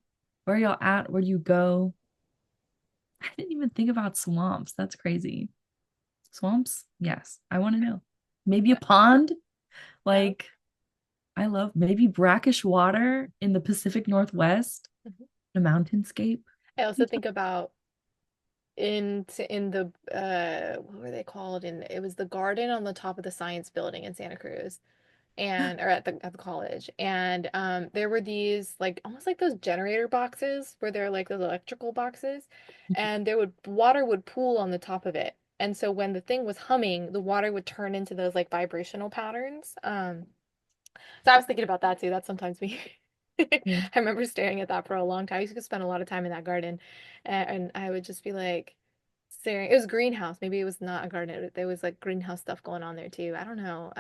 at? Where do you go? I didn't even think about swamps. That's crazy. Swamps? Yes. I want to know. Maybe a pond? Yeah. Like, I love maybe brackish water in the Pacific Northwest, Mhm. a mountainscape. I also think about in the what were they called? In it was the garden on the top of the science building in Santa Cruz. And or at the college. And there were these like almost like those generator boxes where they're like those electrical boxes. And there would water would pool on the top of it. And so when the thing was humming, the water would turn into those like vibrational patterns. So I was thinking about that too. That's sometimes me. Yeah. I remember staring at that for a long time. I used to spend a lot of time in that garden, and I would just be like staring. It was greenhouse. Maybe it was not a garden. There was like greenhouse stuff going on there too. I don't know.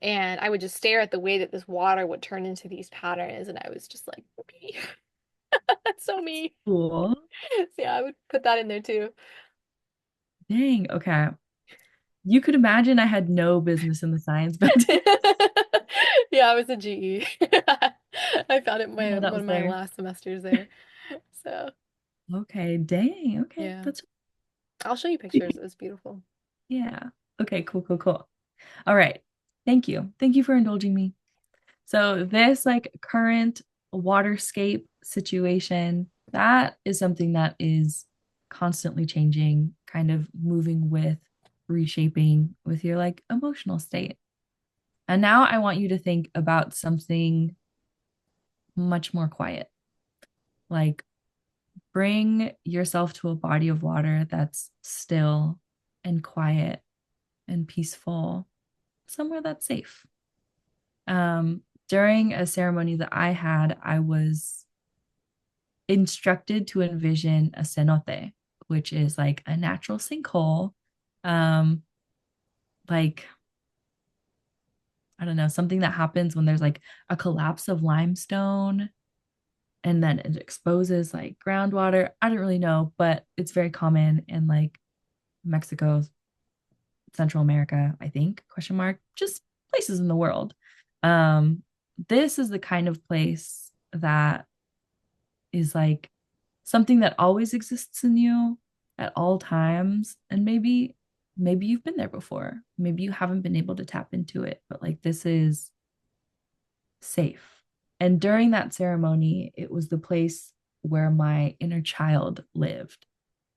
And I would just stare at the way that this water would turn into these patterns, and I was just like, me. That's so me. Cool. So yeah, I would put that in there too. Dang. Okay. You could imagine I had no business in the science building. Yeah, I was a GE. I found it my No, that one was of my there. last semesters there. So Okay. Dang. Okay. yeah, That's I'll show you pictures. It was beautiful. yeah. Okay. Cool. Cool. Cool. All right. Thank you. Thank you for indulging me. So this like current waterscape situation, that is something that is constantly changing, kind of moving with reshaping with your like emotional state. And now I want you to think about something much more quiet. Like bring yourself to a body of water that's still and quiet and peaceful, somewhere that's safe. During a ceremony that I had, I was instructed to envision a cenote, which is like a natural sinkhole. Um, like, I don't know, something that happens when there's like a collapse of limestone and then it exposes like groundwater. I don't really know, but it's very common in like Mexico, Central America, I think, question mark, just places in the world. Um, this is the kind of place that is like something that always exists in you at all times. And maybe you've been there before. Maybe you haven't been able to tap into it, but like this is safe. And during that ceremony, it was the place where my inner child lived.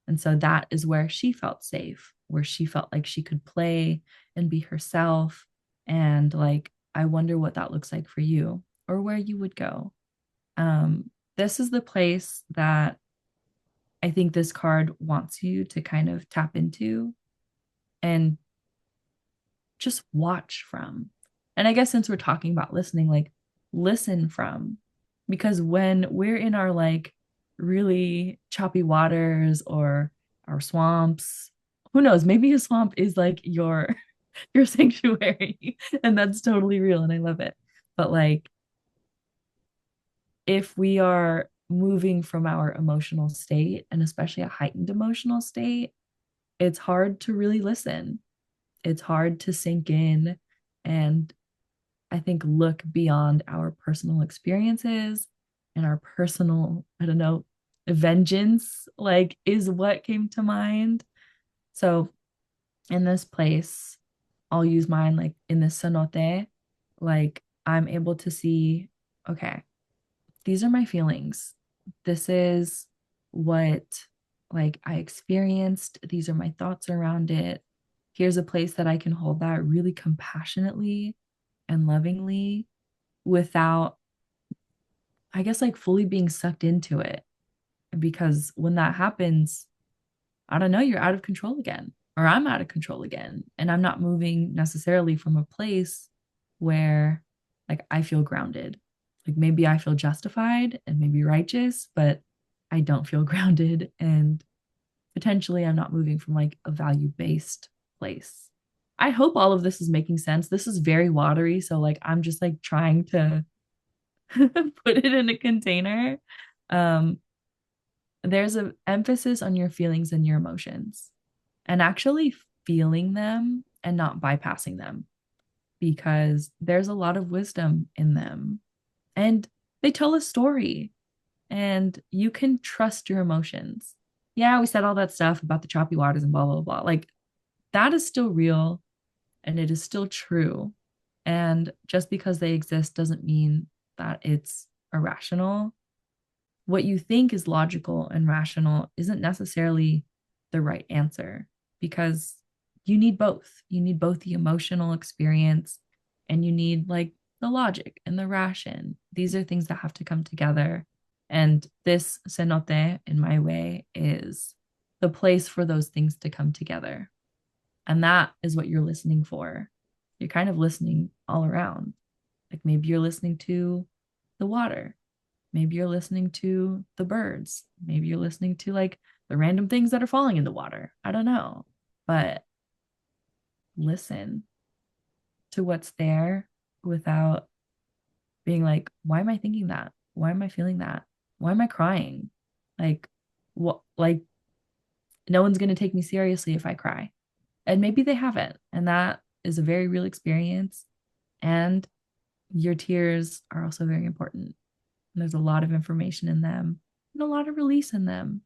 And so that is where she felt safe, where she felt like she could play and be herself. And like, I wonder what that looks like for you or where you would go. This is the place that I think this card wants you to kind of tap into and just watch from. And I guess since we're talking about listening, like listen from, because when we're in our like really choppy waters or our swamps, who knows, maybe a swamp is like your your sanctuary and that's totally real and I love it. But like if we are moving from our emotional state and especially a heightened emotional state, it's hard to really listen. It's hard to sink in and I think look beyond our personal experiences and our personal, I don't know, vengeance, like is what came to mind. So in this place, I'll use mine like in this cenote, like I'm able to see, okay, these are my feelings. This is what like I experienced. These are my thoughts around it. Here's a place that I can hold that really compassionately and lovingly without, I guess, like fully being sucked into it. Because when that happens, I don't know, you're out of control again, or I'm out of control again. And I'm not moving necessarily from a place where like I feel grounded. Like maybe I feel justified and maybe righteous, but I don't feel grounded. And potentially I'm not moving from like a value based place. I hope all of this is making sense. This is very watery. So like I'm just like trying to put it in a container. Um, there's an emphasis on your feelings and your emotions and actually feeling them and not bypassing them because there's a lot of wisdom in them and they tell a story and you can trust your emotions. Yeah, we said all that stuff about the choppy waters and blah, blah, blah. Like, that is still real and it is still true. And just because they exist doesn't mean that it's irrational. What you think is logical and rational isn't necessarily the right answer because you need both. You need both the emotional experience and you need like the logic and the ration. These are things that have to come together. And this cenote, in my way, is the place for those things to come together. And that is what you're listening for. You're kind of listening all around. Like maybe you're listening to the water. Maybe you're listening to the birds. Maybe you're listening to like the random things that are falling in the water. I don't know. But listen to what's there without being like, why am I thinking that? Why am I feeling that? Why am I crying? Like, what? Like, no one's going to take me seriously if I cry. And maybe they haven't. And that is a very real experience. And your tears are also very important. And there's a lot of information in them and a lot of release in them.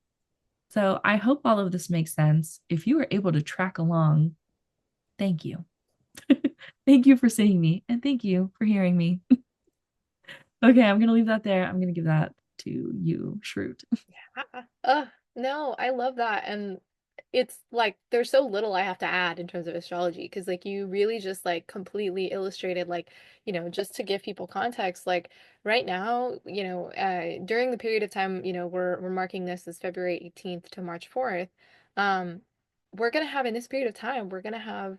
So I hope all of this makes sense. If you were able to track along, thank you. Thank you for seeing me and thank you for hearing me. Okay, I'm going to leave that there. I'm going to give that to you, Shroot. No, I love that. And it's like there's so little I have to add in terms of astrology because like you really just like completely illustrated like, just to give people context, like right now, during the period of time, we're marking this as February 18th to March 4th. Um, we're gonna have in this period of time, we're gonna have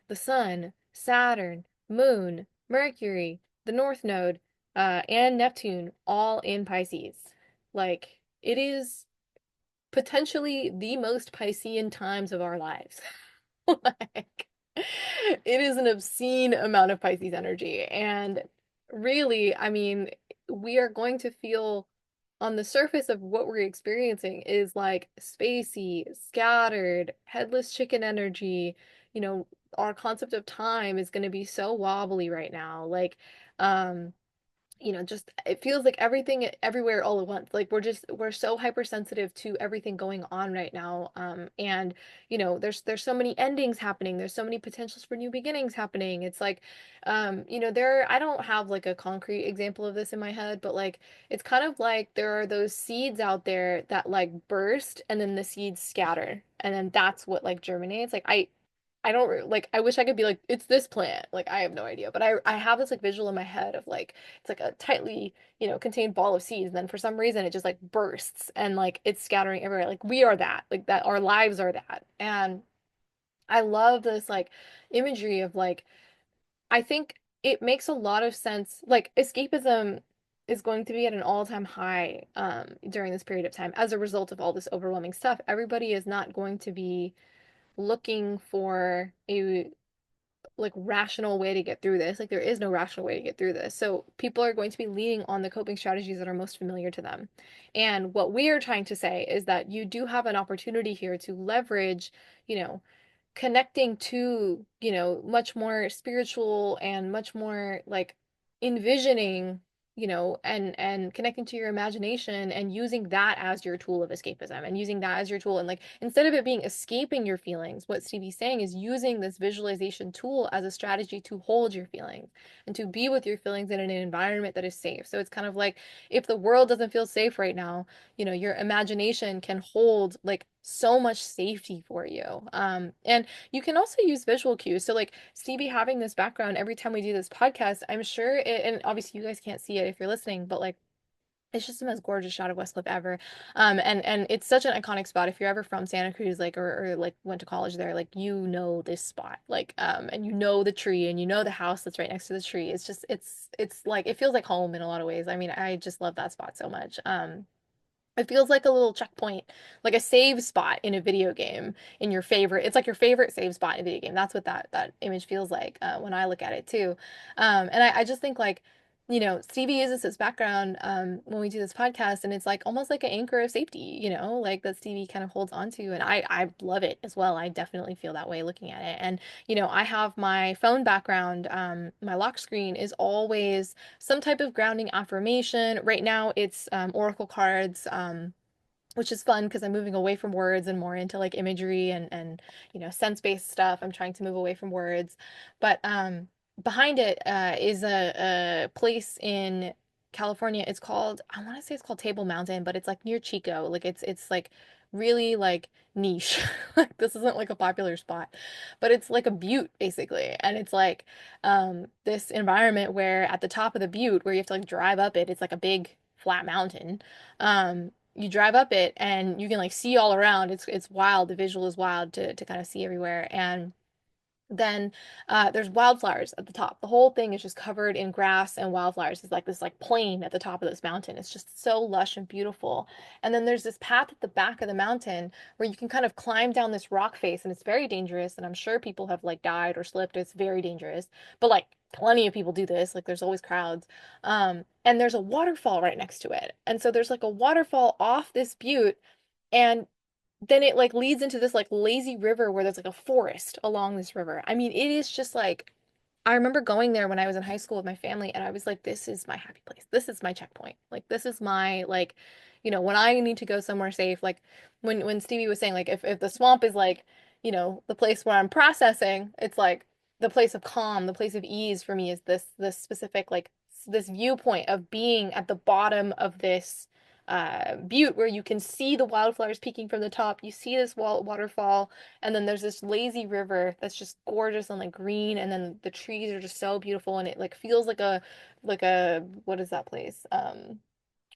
the sun, Saturn, Moon, Mercury, the North Node, and Neptune all in Pisces. Like it is potentially the most Piscean times of our lives. Like, it is an obscene amount of Pisces energy. And really, I mean, we are going to feel on the surface of what we're experiencing is like spacey, scattered, headless chicken energy. You know, our concept of time is going to be so wobbly right now. Like, um, just it feels like everything everywhere all at once. Like we're so hypersensitive to everything going on right now. And there's so many endings happening. There's so many potentials for new beginnings happening. It's like, there I don't have like a concrete example of this in my head, but like it's kind of like there are those seeds out there that like burst and then the seeds scatter and then that's what like germinates. Like I don't like I wish I could be like it's this plant. Like I have no idea, but I have this like visual in my head of like it's like a tightly, contained ball of seeds and then for some reason it just like bursts and like it's scattering everywhere. Like we are that. Like that our lives are that. And I love this like imagery of like I think it makes a lot of sense. Like escapism is going to be at an all-time high during this period of time as a result of all this overwhelming stuff. Everybody is not going to be looking for a like rational way to get through this. Like there is no rational way to get through this. So people are going to be leaning on the coping strategies that are most familiar to them. And what we are trying to say is that you do have an opportunity here to leverage, you know, connecting to, much more spiritual and much more like envisioning, and connecting to your imagination and using that as your tool of escapism and using that as your tool. And like instead of it being escaping your feelings, what Stevie's saying is using this visualization tool as a strategy to hold your feelings and to be with your feelings in an environment that is safe. So it's kind of like if the world doesn't feel safe right now, your imagination can hold like so much safety for you. And you can also use visual cues. So like Stevie having this background every time we do this podcast, I'm sure and obviously you guys can't see it if you're listening, but like it's just the most gorgeous shot of West Cliff ever. And it's such an iconic spot. If you're ever from Santa Cruz, like or like went to college there, like this spot. Like and the tree and the house that's right next to the tree. It's just it's like it feels like home in a lot of ways. I mean, I just love that spot so much. It feels like a little checkpoint, like a save spot in a video game in your favorite. It's like your favorite save spot in a video game. That's what that image feels like when I look at it too. And I just think like, Stevie uses his background when we do this podcast, and it's like almost like an anchor of safety, like that Stevie kind of holds on to. And I love it as well. I definitely feel that way looking at it. And I have my phone background. My lock screen is always some type of grounding affirmation. Right now, it's oracle cards. which is fun because I'm moving away from words and more into like imagery and sense-based stuff. I'm trying to move away from words. But behind it is a place in California. It's called, I want to say it's called Table Mountain, but it's like near Chico. Like it's like really like niche. Like this isn't like a popular spot, but it's like a butte basically. And it's like this environment where at the top of the butte where you have to like drive up it, it's like a big flat mountain. You drive up it and you can like see all around. It's wild. The visual is wild to kind of see everywhere. And then there's wildflowers at the top. The whole thing is just covered in grass and wildflowers. It's like this like plain at the top of this mountain. It's just so lush and beautiful. And then there's this path at the back of the mountain where you can kind of climb down this rock face, and it's very dangerous. And I'm sure people have like died or slipped. It's very dangerous. But like plenty of people do this. Like there's always crowds. And there's a waterfall right next to it. And so there's like a waterfall off this butte. And then it like leads into this like lazy river where there's like a forest along this river. I mean, it is just like I remember going there when I was in high school with my family and I was like, this is my happy place. This is my checkpoint. Like this is my like, when I need to go somewhere safe, like when Stevie was saying like if the swamp is like, the place where I'm processing, it's like the place of calm, the place of ease for me is this specific like this viewpoint of being at the bottom of this butte where you can see the wildflowers peeking from the top. You see this waterfall, and then there's this lazy river that's just gorgeous and like green, and then the trees are just so beautiful, and it like feels like a what is that place?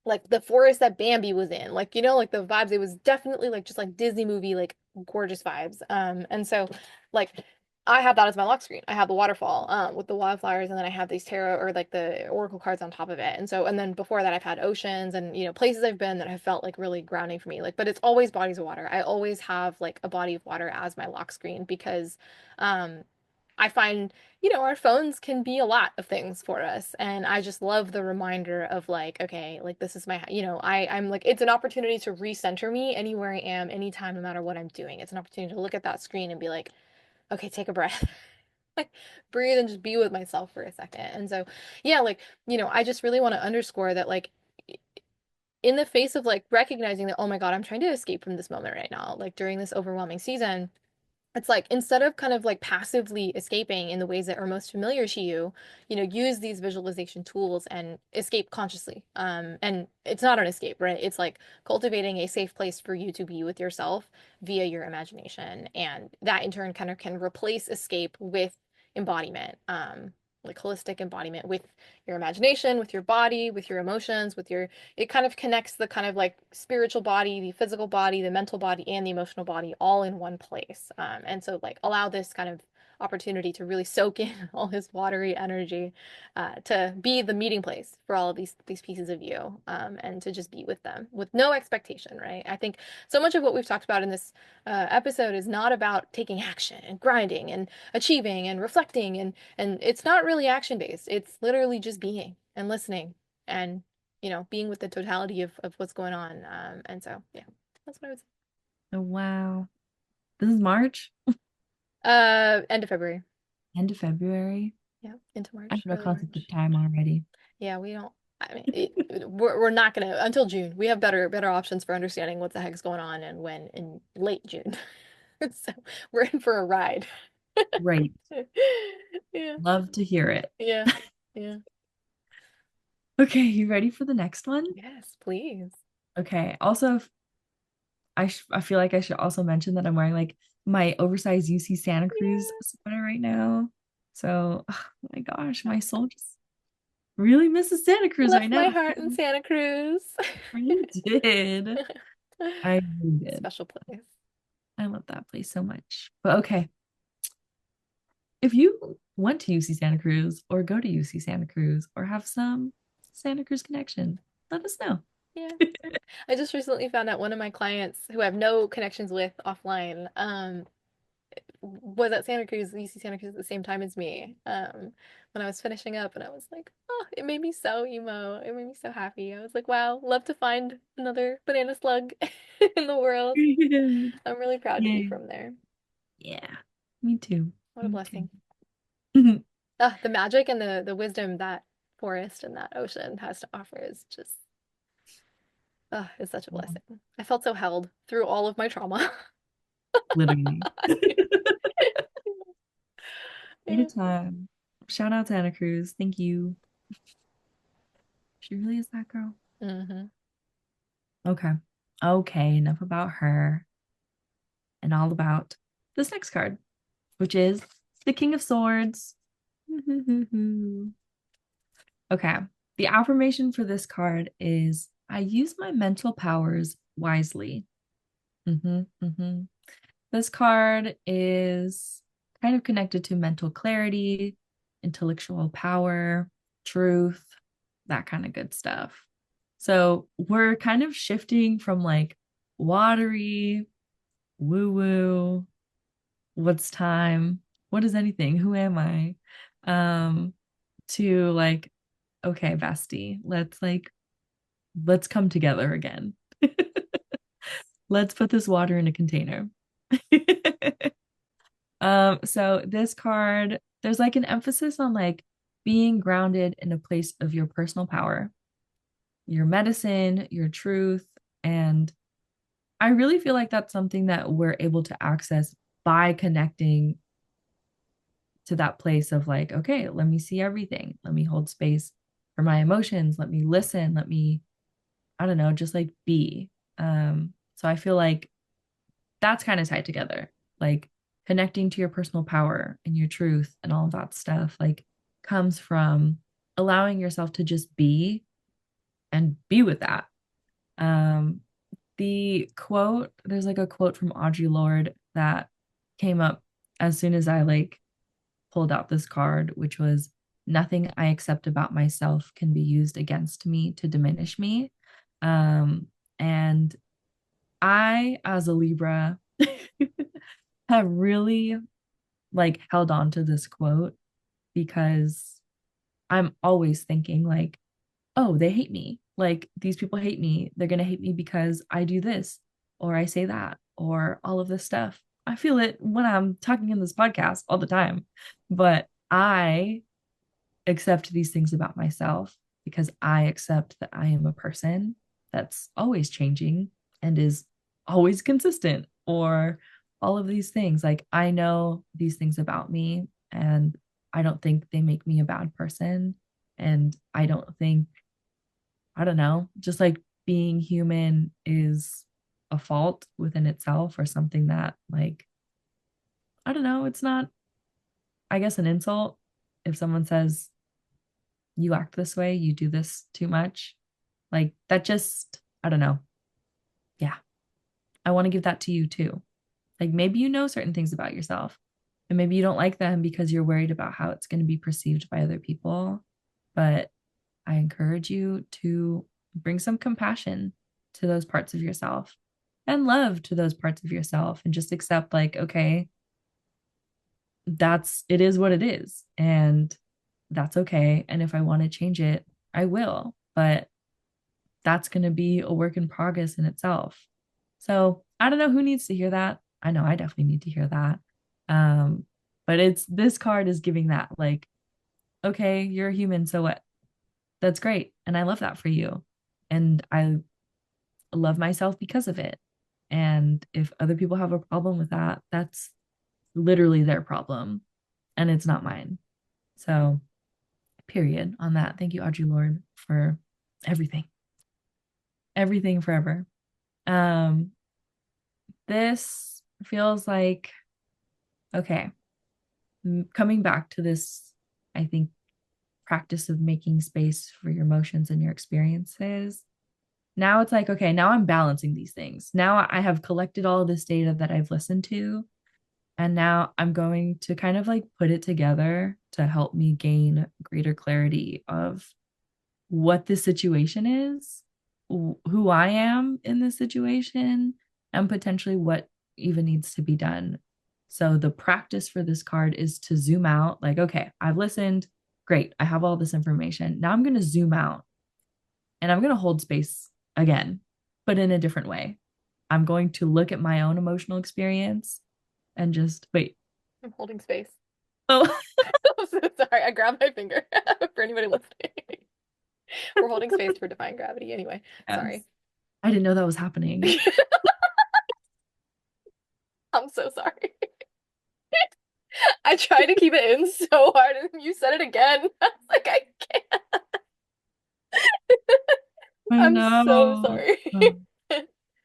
Like the forest that Bambi was in. Like, like the vibes. It was definitely like just like Disney movie, like gorgeous vibes. And so like I have that as my lock screen. I have the waterfall with the wildflowers, and then I have these tarot or like the oracle cards on top of it. And then before that I've had oceans and places I've been that have felt like really grounding for me. Like, but it's always bodies of water. I always have like a body of water as my lock screen because um I find our phones can be a lot of things for us. And I just love the reminder of like, okay, like this is I'm like, it's an opportunity to recenter me anywhere I am, anytime, no matter what I'm doing. It's an opportunity to look at that screen and be like, okay, take a breath. Like breathe and just be with myself for a second. And so, yeah, like, I just really want to underscore that, like, in the face of like recognizing that, oh my God, I'm trying to escape from this moment right now, like during this overwhelming season, it's like instead of kind of like passively escaping in the ways that are most familiar to you, use these visualization tools and escape consciously. And it's not an escape, right? It's like cultivating a safe place for you to be with yourself via your imagination. And that in turn kind of can replace escape with embodiment, like holistic embodiment with your imagination, with your body, with your emotions, it kind of connects the kind of like spiritual body, the physical body, the mental body, and the emotional body all in one place. And so like allow this kind of opportunity to really soak in all his watery energy, to be the meeting place for all of these pieces of you, and to just be with them with no expectation, right? I think so much of what we've talked about in this episode is not about taking action and grinding and achieving and reflecting, and it's not really action based. It's literally just being and listening and being with the totality of what's going on. And so, yeah, that's what I would say. Oh, wow. This is March, End of February. end of February. Yeah, into I March, have a early concept of March. time already. Yeah, we don't. I mean, we're not gonna until June. We have better options for understanding what the heck's going on and when in late June. So we're in for a ride. Great. Yeah, Love to hear it. yeah, yeah. Okay, you ready for the next one? Yes, please. Okay. Also, I feel like I should also mention that I'm wearing like my oversized UC Santa Cruz Yeah. sweater right now. So, oh my gosh, my soul just really misses Santa Cruz right Left now. my heart in Santa Cruz. You did. I really did. Special place. I love that place so much. But okay, if you went to UC Santa Cruz or go to UC Santa Cruz or have some Santa Cruz connection, let us know. Yeah. I just recently found out one of my clients who I have no connections with offline, was at Santa Cruz, UC Santa Cruz at the same time as me. When I was finishing up and I was like, oh, it made me so emo. It made me so happy. I was like, wow, love to find another banana slug in the world. I'm really proud to be Yay. from there. Yeah, me too. What a Me too. blessing. Ah, the magic and the wisdom that forest and that ocean has to offer is just It's such a Yeah, blessing. I felt so held through all of my trauma. literally. Anytime. Shout out to Anna Cruz. Thank you. She really is that girl. Hmm. Okay. Okay, enough about her and all about this next card, which is the King of Swords. Okay. The affirmation for this card is I use my mental powers wisely. Mhm, mhm. This card is kind of connected to mental clarity, intellectual power, truth, that kind of good stuff. So we're kind of shifting from like watery, woo woo, what's time, what is anything, who am I, um, to like, okay, bestie, let's come together again. Let's put this water in a container. So this card, there's like an emphasis on like being grounded in a place of your personal power, your medicine, your truth. And I really feel like that's something that we're able to access by connecting to that place of like, okay, let me see everything. Let me hold space for my emotions. Let me listen. Let me, I don't know, just like be. So I feel like that's kind of tied together. Like connecting to your personal power and your truth and all of that stuff, like comes from allowing yourself to just be and be with that. Um, the quote, there's like a quote from Audre Lorde that came up as soon as I like pulled out this card, which was nothing I accept about myself can be used against me to diminish me. And I, as a Libra, have really like held on to this quote because I'm always thinking like, oh, they hate me. Like these people hate me. They're going to hate me because I do this or I say that or all of this stuff. I feel it when I'm talking in this podcast all the time. But I accept these things about myself because I accept that I am a person that's always changing and is always consistent or all of these things. Like I know these things about me and I don't think they make me a bad person. And I don't think, I don't know, just like being human is a fault within itself or something that, like, I don't know, it's not, I guess, an insult if someone says, you act this way, you do this too much. Like that just, I don't know. Yeah. I want to give that to you too. Like maybe you know certain things about yourself and maybe you don't like them because you're worried about how it's going to be perceived by other people. But I encourage you to bring some compassion to those parts of yourself and love to those parts of yourself and just accept, like, okay, it is what it is. And that's okay. And if I want to change it, I will. But that's going to be a work in progress in itself. So I don't know who needs to hear that. I know I definitely need to hear that. Um, but it's this card is giving that, like, okay, you're a human, so what? That's great. And I love that for you. And I love myself because of it. And if other people have a problem with that, that's literally their problem and it's not mine. So, period on that. Thank you, Audre Lorde, for everything, everything forever. Um, this feels like, okay, coming back to this, I think, practice of making space for your emotions and your experiences. Now it's like, okay, now I'm balancing these things. Now I have collected all of this data that I've listened to. And now I'm going to kind of like put it together to help me gain greater clarity of what this situation is, who I am in this situation, and potentially what even needs to be done. So the practice for this card is to zoom out, like, okay, I've listened. Great. I have all this information. Now I'm going to zoom out and I'm going to hold space again, but in a different way. I'm going to look at my own emotional experience and just wait. I'm holding space. Oh, I'm so sorry, I grabbed my finger for anybody listening. We're holding space for defying gravity anyway. yes. Sorry. I didn't know that was happening. I'm so sorry. I tried to keep it in so hard and you said it again. I was like, I can't. I I'm so know. sorry.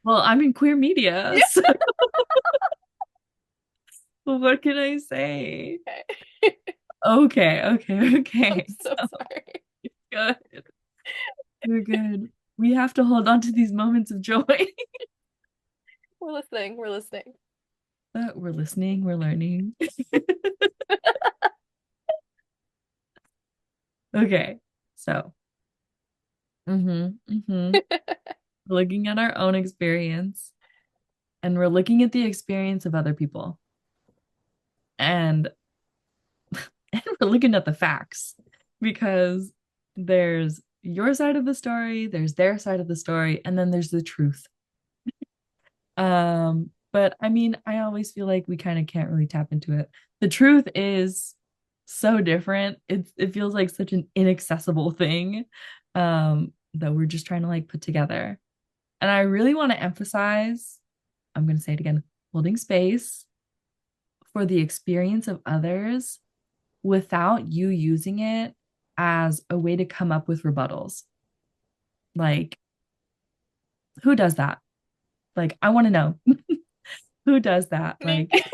Well, I'm in queer media, Yeah. so what can I say? Okay. Okay, okay, I'm okay. so sorry. Good. We're good. We have to hold on to these moments of joy. We're listening. We're listening. We're listening, we're learning. Okay, so looking at our own experience and we're looking at the experience of other people and and we're looking at the facts because there's your side of the story, there's their side of the story, and then there's the truth. But I mean, I always feel like we kind of can't really tap into it. The truth is so different. It feels like such an inaccessible thing that we're just trying to like put together. And I really want to emphasize, I'm going to say it again, holding space for the experience of others without you using it as a way to come up with rebuttals. Like, who does that? Like, I want to know who does that? Me. Like,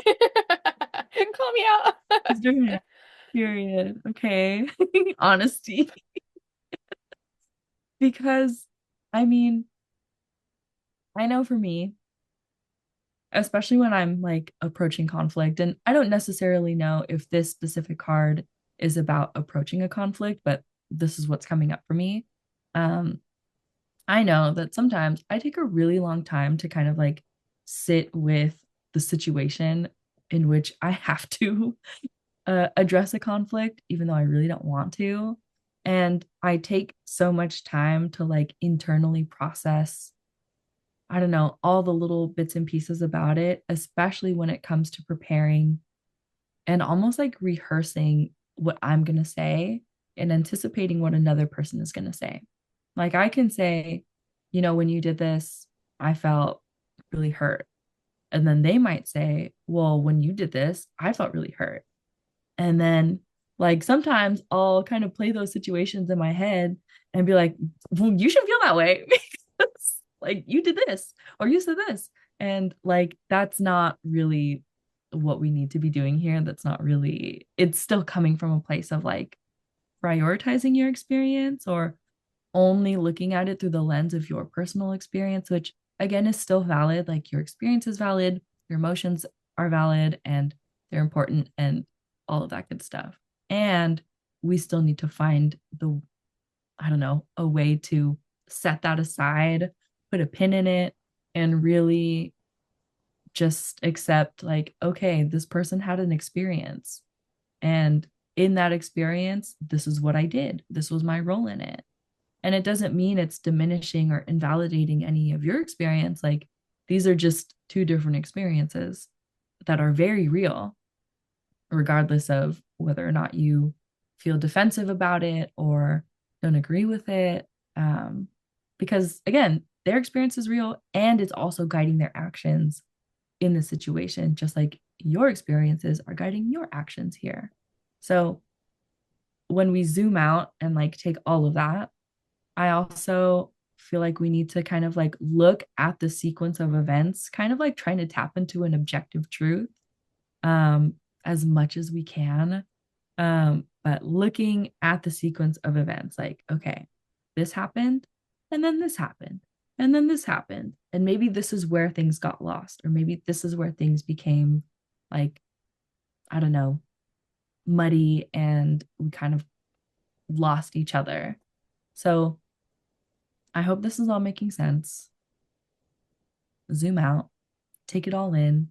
Call me out. who's doing it? Period. Okay. Honesty. Because, I mean, I know for me, especially when I'm like approaching conflict, and I don't necessarily know if this specific card is about approaching a conflict, but this is what's coming up for me. Um, I know that sometimes I take a really long time to kind of like sit with the situation in which I have to address a conflict, even though I really don't want to. And I take so much time to like internally process, I don't know, all the little bits and pieces about it, especially when it comes to preparing and almost like rehearsing what I'm going to say and anticipating what another person is going to say. Like I can say, you know, when you did this, I felt really hurt. And then they might say, well, when you did this, I felt really hurt. And then like sometimes I'll kind of play those situations in my head and be like, well, you should feel that way because like you did this or you said this. And like that's not really what we need to be doing here. That's not really, it's still coming from a place of like prioritizing your experience or only looking at it through the lens of your personal experience, which again is still valid. Like your experience is valid, your emotions are valid, and they're important, and all of that good stuff. And we still need to find the, I don't know, a way to set that aside, put a pin in it, and really just accept, like, okay, this person had an experience. And in that experience, this is what I did. This was my role in it. And it doesn't mean it's diminishing or invalidating any of your experience. Like these are just two different experiences that are very real, regardless of whether or not you feel defensive about it or don't agree with it. Because again, their experience is real and it's also guiding their actions in the situation, just like your experiences are guiding your actions here. So when we zoom out and like take all of that, I also feel like we need to kind of like look at the sequence of events, kind of like trying to tap into an objective truth um, as much as we can. But looking at the sequence of events, like, okay, this happened, and then this happened, and then this happened. And maybe this is where things got lost, or maybe this is where things became like, I don't know, muddy and we kind of lost each other. So I hope this is all making sense. Zoom out, take it all in,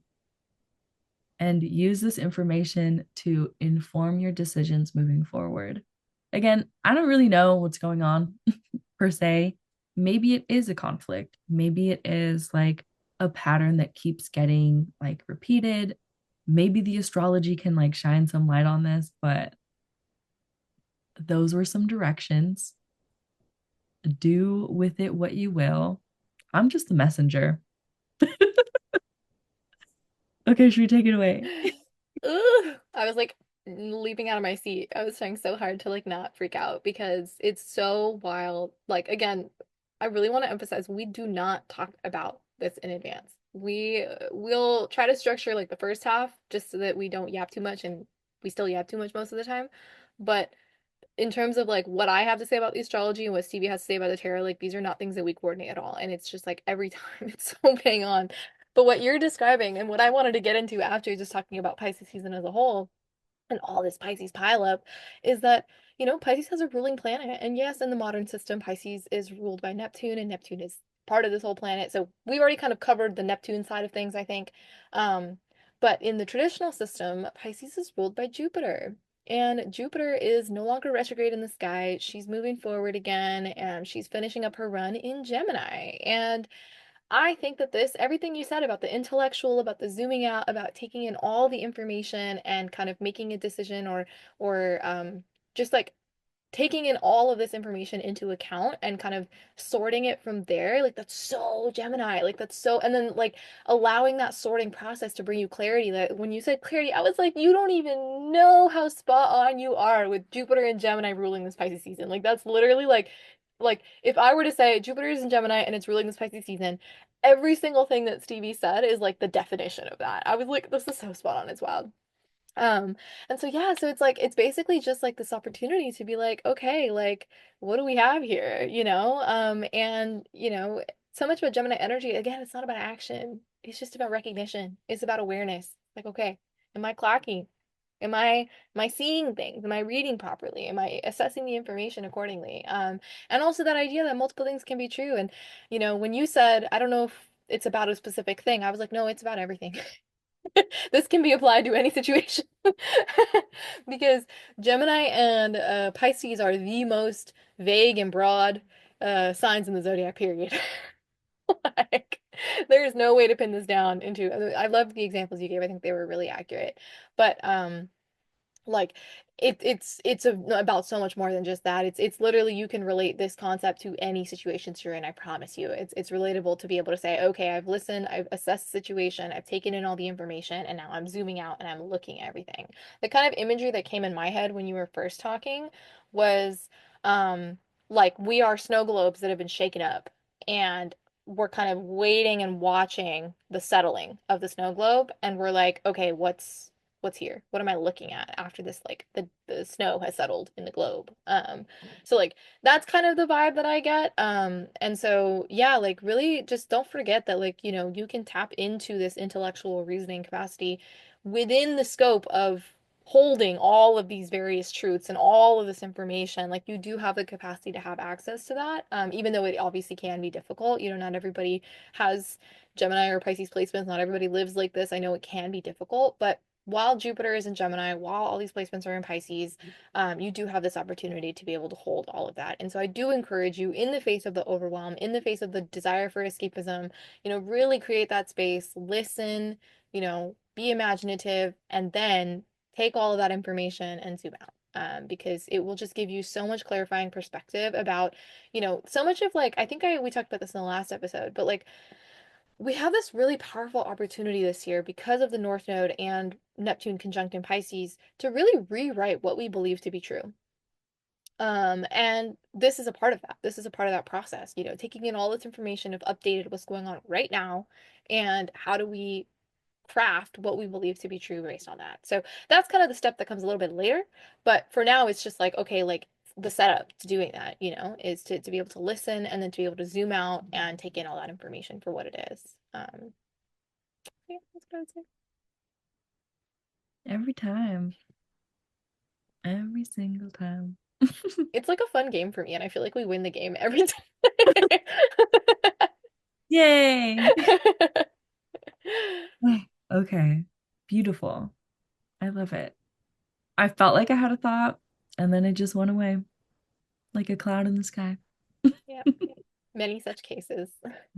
and use this information to inform your decisions moving forward. Again, I don't really know what's going on per se. Maybe it is a conflict. Maybe it is like a pattern that keeps getting like repeated. Maybe the astrology can like shine some light on this, but those were some directions. Do with it what you will. I'm just the messenger. Okay, should we take it away? Ugh. I was like leaping out of my seat. I was trying so hard to like not freak out because it's so wild. Like again, I really want to emphasize we do not talk about this in advance. We will try to structure like the first half just so that we don't yap too much and we still yap too much most of the time. But in terms of like what I have to say about the astrology and what Stevie has to say about the tarot, like these are not things that we coordinate at all. And it's just like every time it's so bang on. But what you're describing and what I wanted to get into after just talking about Pisces season as a whole and all this Pisces pileup is that, Pisces has a ruling planet. And yes, in the modern system, Pisces is ruled by Neptune, and Neptune is part of this whole planet. So we've already kind of covered the Neptune side of things, I think. Um, but in the traditional system, Pisces is ruled by Jupiter. And Jupiter is no longer retrograde in the sky. She's moving forward again, and she's finishing up her run in Gemini. And I think that everything you said about the intellectual, about the zooming out, about taking in all the information and kind of making a decision or just like taking in all of this information into account and kind of sorting it from there, like that's so Gemini. Like that's so, and then like allowing that sorting process to bring you clarity. That when you said clarity, I was like, you don't even know how spot on you are with Jupiter and Gemini ruling this Pisces season. Like that's literally like if I were to say Jupiter is in Gemini and it's ruling this Pisces season, every single thing that Stevie said is like the definition of that. I was like, this is so spot on. It's wild. Um, and so yeah, so it's like it's basically just like this opportunity to be like, okay, like what do we have here, you know? And so much about Gemini energy, again, it's not about action. It's just about recognition. It's about awareness. Like, okay, am I clocking? Am I seeing things? Am I reading properly? Am I assessing the information accordingly? And also that idea that multiple things can be true. And when you said, I don't know if it's about a specific thing, I was like, no, it's about everything. This can be applied to any situation because Gemini and Pisces are the most vague and broad signs in the zodiac period. Like, there is no way to pin this down into. I love the examples you gave. I think they were really accurate. But like about so much more than just that. It's literally you can relate this concept to any situations you're in. I promise you. It's relatable to be able to say, okay, I've listened, I've assessed the situation, I've taken in all the information, and now I'm zooming out and I'm looking at everything. The kind of imagery that came in my head when you were first talking was um like we are snow globes that have been shaken up, and we're kind of waiting and watching the settling of the snow globe, and we're like, okay, what's here? What am I looking at after this, like the snow has settled in the globe? So like that's kind of the vibe that I get. And so yeah, like really just don't forget that like, you can tap into this intellectual reasoning capacity within the scope of holding all of these various truths and all of this information. Like you do have the capacity to have access to that. Even though it obviously can be difficult. Not everybody has Gemini or Pisces placements. Not everybody lives like this. I know it can be difficult, but while Jupiter is in Gemini, while all these placements are in Pisces, you do have this opportunity to be able to hold all of that. And so I do encourage you, in the face of the overwhelm, in the face of the desire for escapism, really create that space, listen, be imaginative, and then take all of that information and zoom out. Because it will just give you so much clarifying perspective about, so much of like, I think we talked about this in the last episode, but like we have this really powerful opportunity this year because of the North Node and Neptune conjunct in Pisces to really rewrite what we believe to be true. And this is a part of that. This is a part of that process, taking in all this information of updated what's going on right now and how do we craft what we believe to be true based on that. So that's kind of the step that comes a little bit later. But for now, it's just like, okay, like the setup to doing that, is to be able to listen and then to be able to zoom out and take in all that information for what it is. Yeah, that's what I would say. Every time, every single time. It's like a fun game for me, and I feel like we win the game every time. Yay. Okay. Beautiful. I love it. I felt like I had a thought and then it just went away like a cloud in the sky. Yeah, many such cases.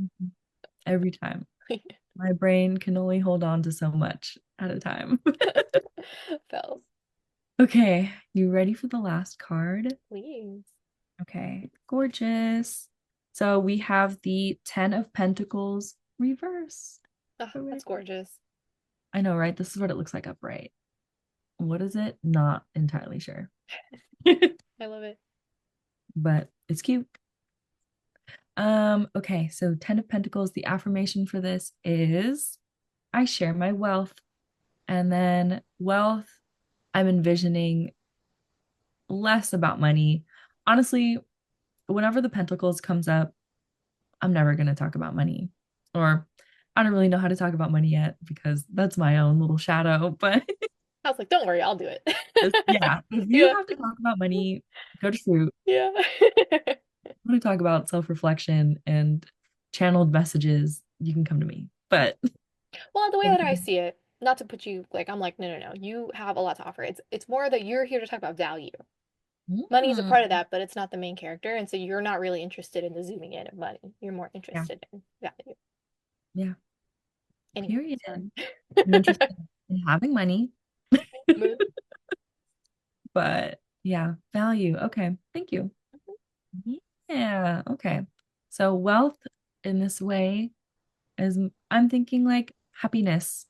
Mhm. Every time. My brain can only hold on to so much at a time. Fells, Okay, you ready for the last card? please. Okay, gorgeous. So we have the 10 of Pentacles reverse. Oh, Hooray. that's gorgeous. I know, right? This is what it looks like upright. What is it? Not entirely sure. I love it. But it's cute. Okay, so 10 of Pentacles, the affirmation for this is I share my wealth. And then wealth, I'm envisioning less about money. Honestly, whenever the Pentacles comes up, I'm never going to talk about money. Or I don't really know how to talk about money yet because that's my own little shadow. But I was like, don't worry, I'll do it. yeah, if you Yeah. have to talk about money, go to Shroot. Yeah. Want to talk about self-reflection and channeled messages, you can come to me. But Well, the way that I see it, not to put you like I'm like, no, no, no. You have a lot to offer. It's more that you're here to talk about value. Money is a part of mm, that, but it's not the main character, and so you're not really interested in the zooming in of money. You're more yeah, interested in value. yeah, Anyway, period. sorry. I'm interested in having money, Mood. but yeah, value. Okay, thank you. Yeah, okay. So wealth in this way is I'm thinking like happiness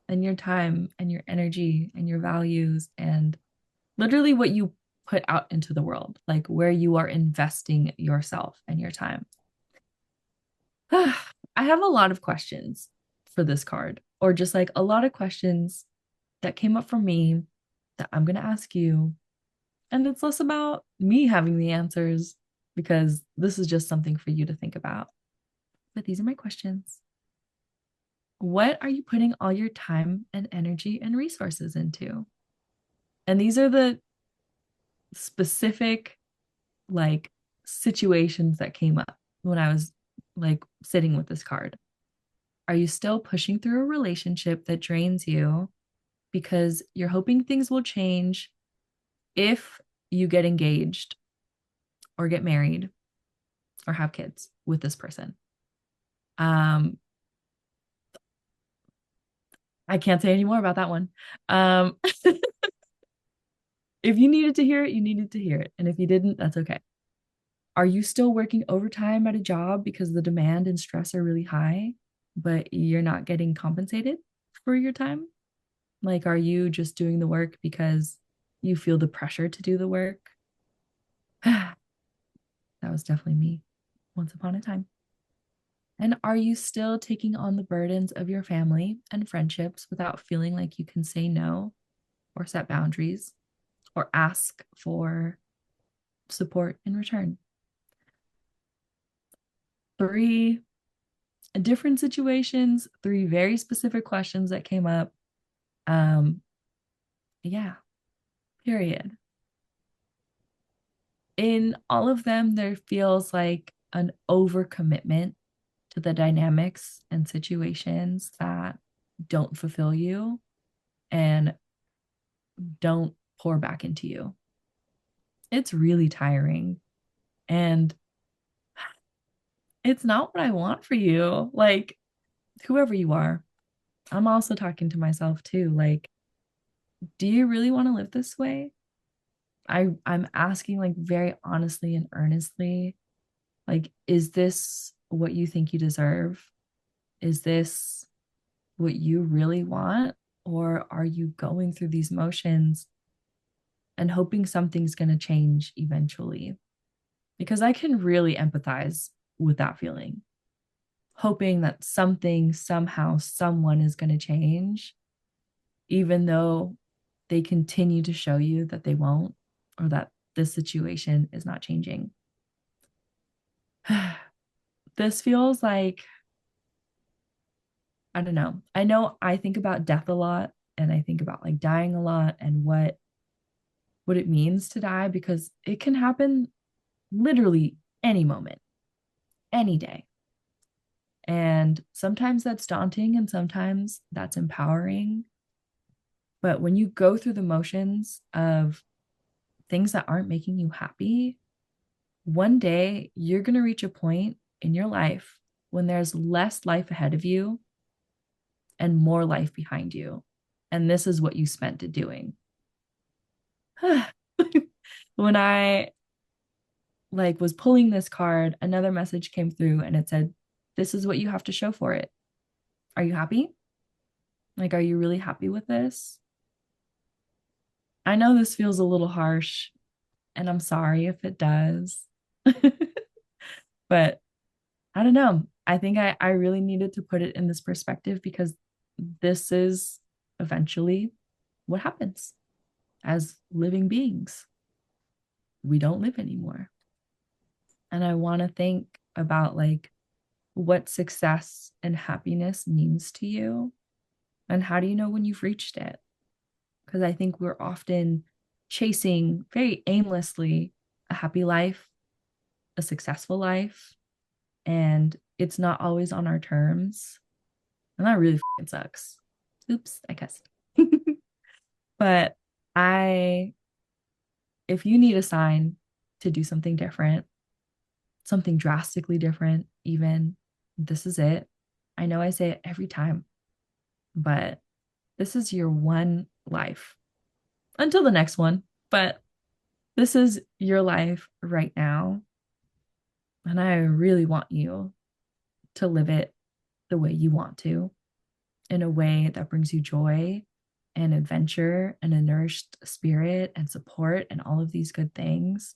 and your time and your energy and your values and literally what you put out into the world, like where you are investing yourself and your time. I have a lot of questions for this card, or just like a lot of questions that came up for me that I'm going to ask you. And it's less about me having the answers because this is just something for you to think about. But these are my questions. What are you putting all your time and energy and resources into? And these are the specific like situations that came up when I was like sitting with this card. Are you still pushing through a relationship that drains you because you're hoping things will change if you get engaged or get married or have kids with this person? Um, I can't say any more about that one. Um, if you needed to hear it, you needed to hear it. And if you didn't, that's okay. Are you still working overtime at a job because the demand and stress are really high, but you're not getting compensated for your time? Like, are you just doing the work because you feel the pressure to do the work? That was definitely me once upon a time. And are you still taking on the burdens of your family and friendships without feeling like you can say no or set boundaries or ask for support in return? Three different situations, three very specific questions that came up. Um, yeah, period. In all of them, there feels like an overcommitment to the dynamics and situations that don't fulfill you and don't pour back into you. It's really tiring. And it's not what I want for you. Like, whoever you are, I'm also talking to myself too. Like, do you really want to live this way? I'm asking like very honestly and earnestly, like, is this what you think you deserve? Is this what you really want? Or are you going through these motions and hoping something's going to change eventually? Because I can really empathize with that feeling, hoping that something, somehow, someone is going to change, even though they continue to show you that they won't or that this situation is not changing. This feels like, I don't know. I know I think about death a lot and I think about like dying a lot and what it means to die because it can happen literally any moment, any day. And sometimes that's daunting and sometimes that's empowering. But when you go through the motions of things that aren't making you happy, one day you're going to reach a point in your life when there's less life ahead of you and more life behind you. And this is what you spent it doing. when I like was pulling this card, another message came through and it said, this is what you have to show for it. Are you happy? Like, are you really happy with this? I know this feels a little harsh, and I'm sorry if it does. But I don't know. I think I really needed to put it in this perspective because this is eventually what happens as living beings. We don't live anymore. And I want to think about like what success and happiness means to you. And how do you know when you've reached it? Because I think we're often chasing very aimlessly a happy life, a successful life, and it's not always on our terms. And that really sucks. Oops, I cussed. But I, if you need a sign to do something different, something drastically different, even, this is it. I know I say it every time, but this is your one life until the next one. But this is your life right now. And I really want you to live it the way you want to, in a way that brings you joy and adventure and a nourished spirit and support and all of these good things.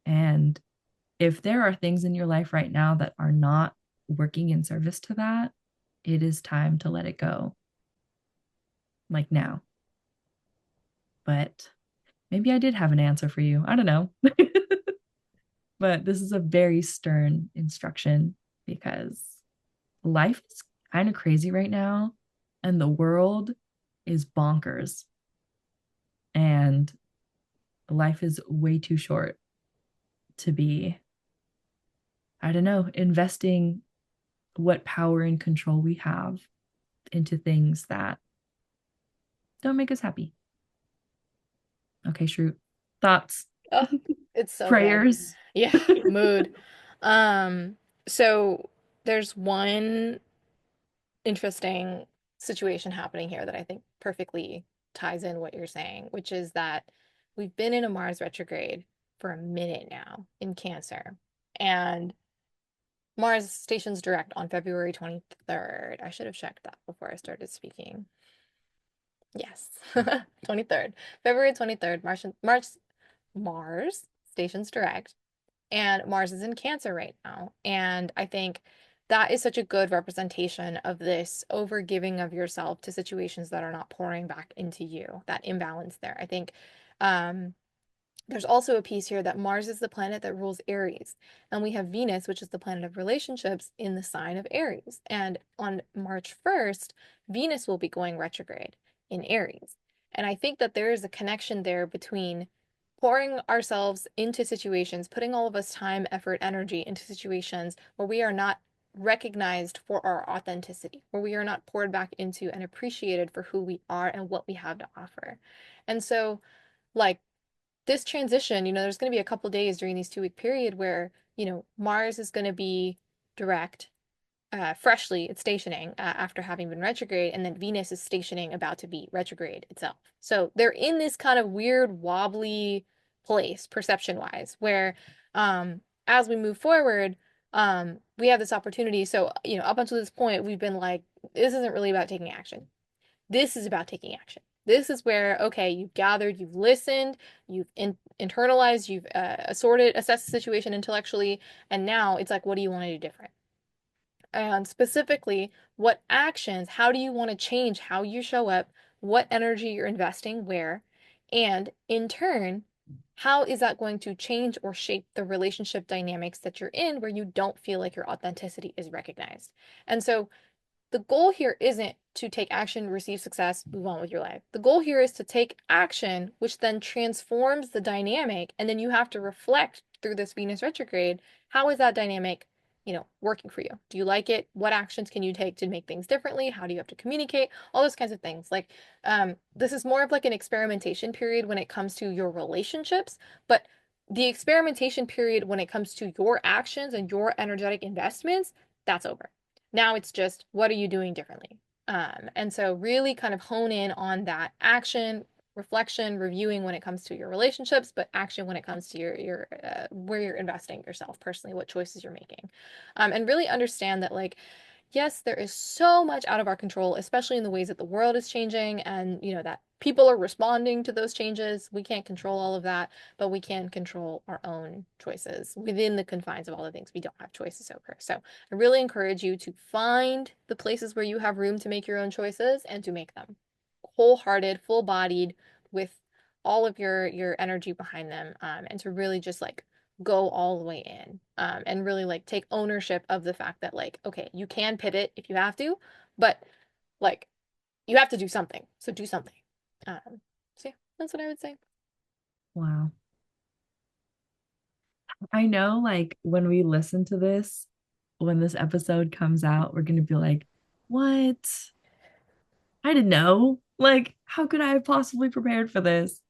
And if there are things in your life right now that are not working in service to that, it is time to let it go. Like now. But maybe I did have an answer for you. I don't know. But this is a very stern instruction because life is kind of crazy right now and the world is bonkers and life is way too short to be, I don't know, investing what power and control we have into things that don't make us happy. Okay, Shroot. Thoughts, Oh, it's so good. prayers. Yeah, mood. Um, so there's one interesting situation happening here that I think perfectly ties in what you're saying, which is that we've been in a Mars retrograde for a minute now in Cancer. And Mars stations direct on February 23rd. I should have checked that before I started speaking. Yes, 23rd. February 23rd, Mars stations direct. And Mars is in Cancer right now. And I think that is such a good representation of this overgiving of yourself to situations that are not pouring back into you, that imbalance there. I think um, there's also a piece here that Mars is the planet that rules Aries, and we have Venus, which is the planet of relationships, in the sign of Aries. And on March 1st, Venus will be going retrograde in Aries. And I think that there is a connection there between pouring ourselves into situations, putting all of us time, effort, energy into situations where we are not recognized for our authenticity, where we are not poured back into and appreciated for who we are and what we have to offer. And so, like, this transition, there's going to be a couple days during these 2-week period where, Mars is going to be direct, freshly, it's stationing after having been retrograde, and then Venus is stationing about to be retrograde itself. So they're in this kind of weird, wobbly place, perception wise, where as we move forward, we have this opportunity. So, up until this point, we've been like, this isn't really about taking action. This is about taking action. This is where, okay, you've gathered, you've listened, you've internalized, you've assessed the situation intellectually, and now it's like, what do you want to do different? And specifically, what actions, how do you want to change how you show up, what energy you're investing where, and in turn, how is that going to change or shape the relationship dynamics that you're in where you don't feel like your authenticity is recognized? And so the goal here isn't to take action, receive success, move on with your life. The goal here is to take action, which then transforms the dynamic. And then you have to reflect through this Venus retrograde. How is that dynamic, working for you? Do you like it? What actions can you take to make things differently? How do you have to communicate? All those kinds of things. Like, this is more of like an experimentation period when it comes to your relationships, but the experimentation period when it comes to your actions and your energetic investments, that's over. Now it's just, what are you doing differently? And so really kind of hone in on that action, reflection, reviewing when it comes to your relationships, but action when it comes to your where you're investing yourself personally, what choices you're making. And really understand that like yes, there is so much out of our control, especially in the ways that the world is changing and, that people are responding to those changes. We can't control all of that, but we can control our own choices within the confines of all the things we don't have choices over. So I really encourage you to find the places where you have room to make your own choices and to make them wholehearted, full-bodied, with all of your energy behind them, and to really just like go all the way in, and really like take ownership of the fact that like okay, you can pivot if you have to, but like you have to do something, so do something. So yeah, that's what I would say. Wow. I know, like, when we listen to this, when this episode comes out, we're going to be like, what? I didn't know. Like, how could I have possibly prepared for this?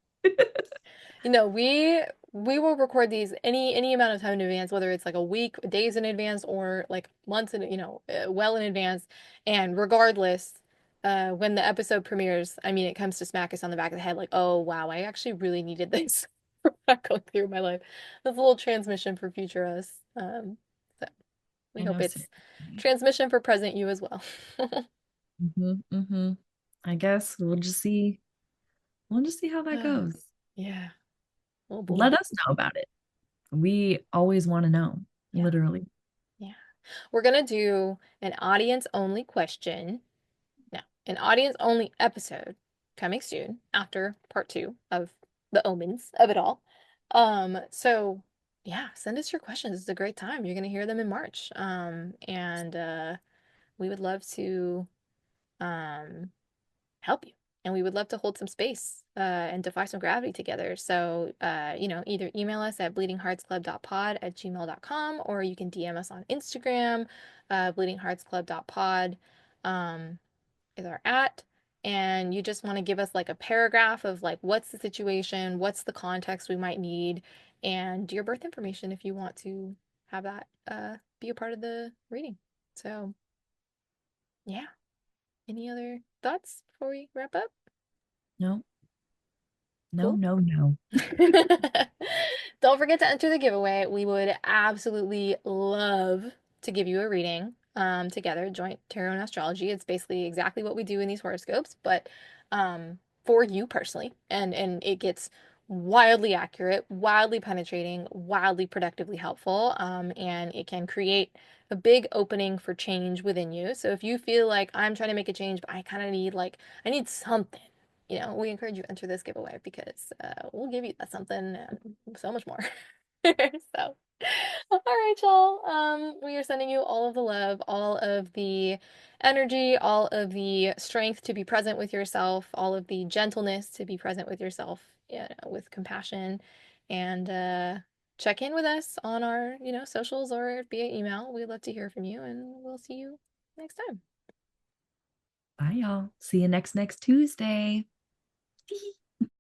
We will record these any amount of time in advance, whether it's like a week, days in advance, or like months in, well in advance. And regardless, when the episode premieres, I mean, it comes to smack us on the back of the head, like, oh wow, I actually really needed this going through my life. That's a little transmission for future us. So we I hope know, it's seriously. transmission for present you as well. Mm-hmm. I guess we'll just see. We'll just see how that goes. Yeah. Oh boy. Let us know about it. We always want to know, Yeah. literally. Yeah. We're gonna do an audience only question. No, an audience only episode coming soon after part two of the omens of it all. So yeah, send us your questions. It's a great time. You're gonna hear them in March. And we would love to um help you. And we would love to hold some space and defy some gravity together. So, either email us at bleedingheartsclub.pod@gmail.com, or you can DM us on Instagram, bleedingheartsclub.pod is our at. And you just want to give us like a paragraph of like what's the situation, what's the context we might need, and your birth information if you want to have that be a part of the reading. So, yeah. Any other thoughts before we wrap up? No, no, Cool. no, no. Don't forget to enter the giveaway. We would absolutely love to give you a reading together, joint tarot and astrology. It's basically exactly what we do in these horoscopes, but for you personally. And it gets wildly accurate, wildly penetrating, wildly productively helpful. And it can create a big opening for change within you. So if you feel like I'm trying to make a change, but I kind of need like I need something, we encourage you to enter this giveaway because we'll give you that something and so much more. So, all right, y'all. We are sending you all of the love, all of the energy, all of the strength to be present with yourself, all of the gentleness to be present with yourself, with compassion, and check in with us on our, socials or via email. We'd love to hear from you, and we'll see you next time. Bye, y'all. See you next Tuesday.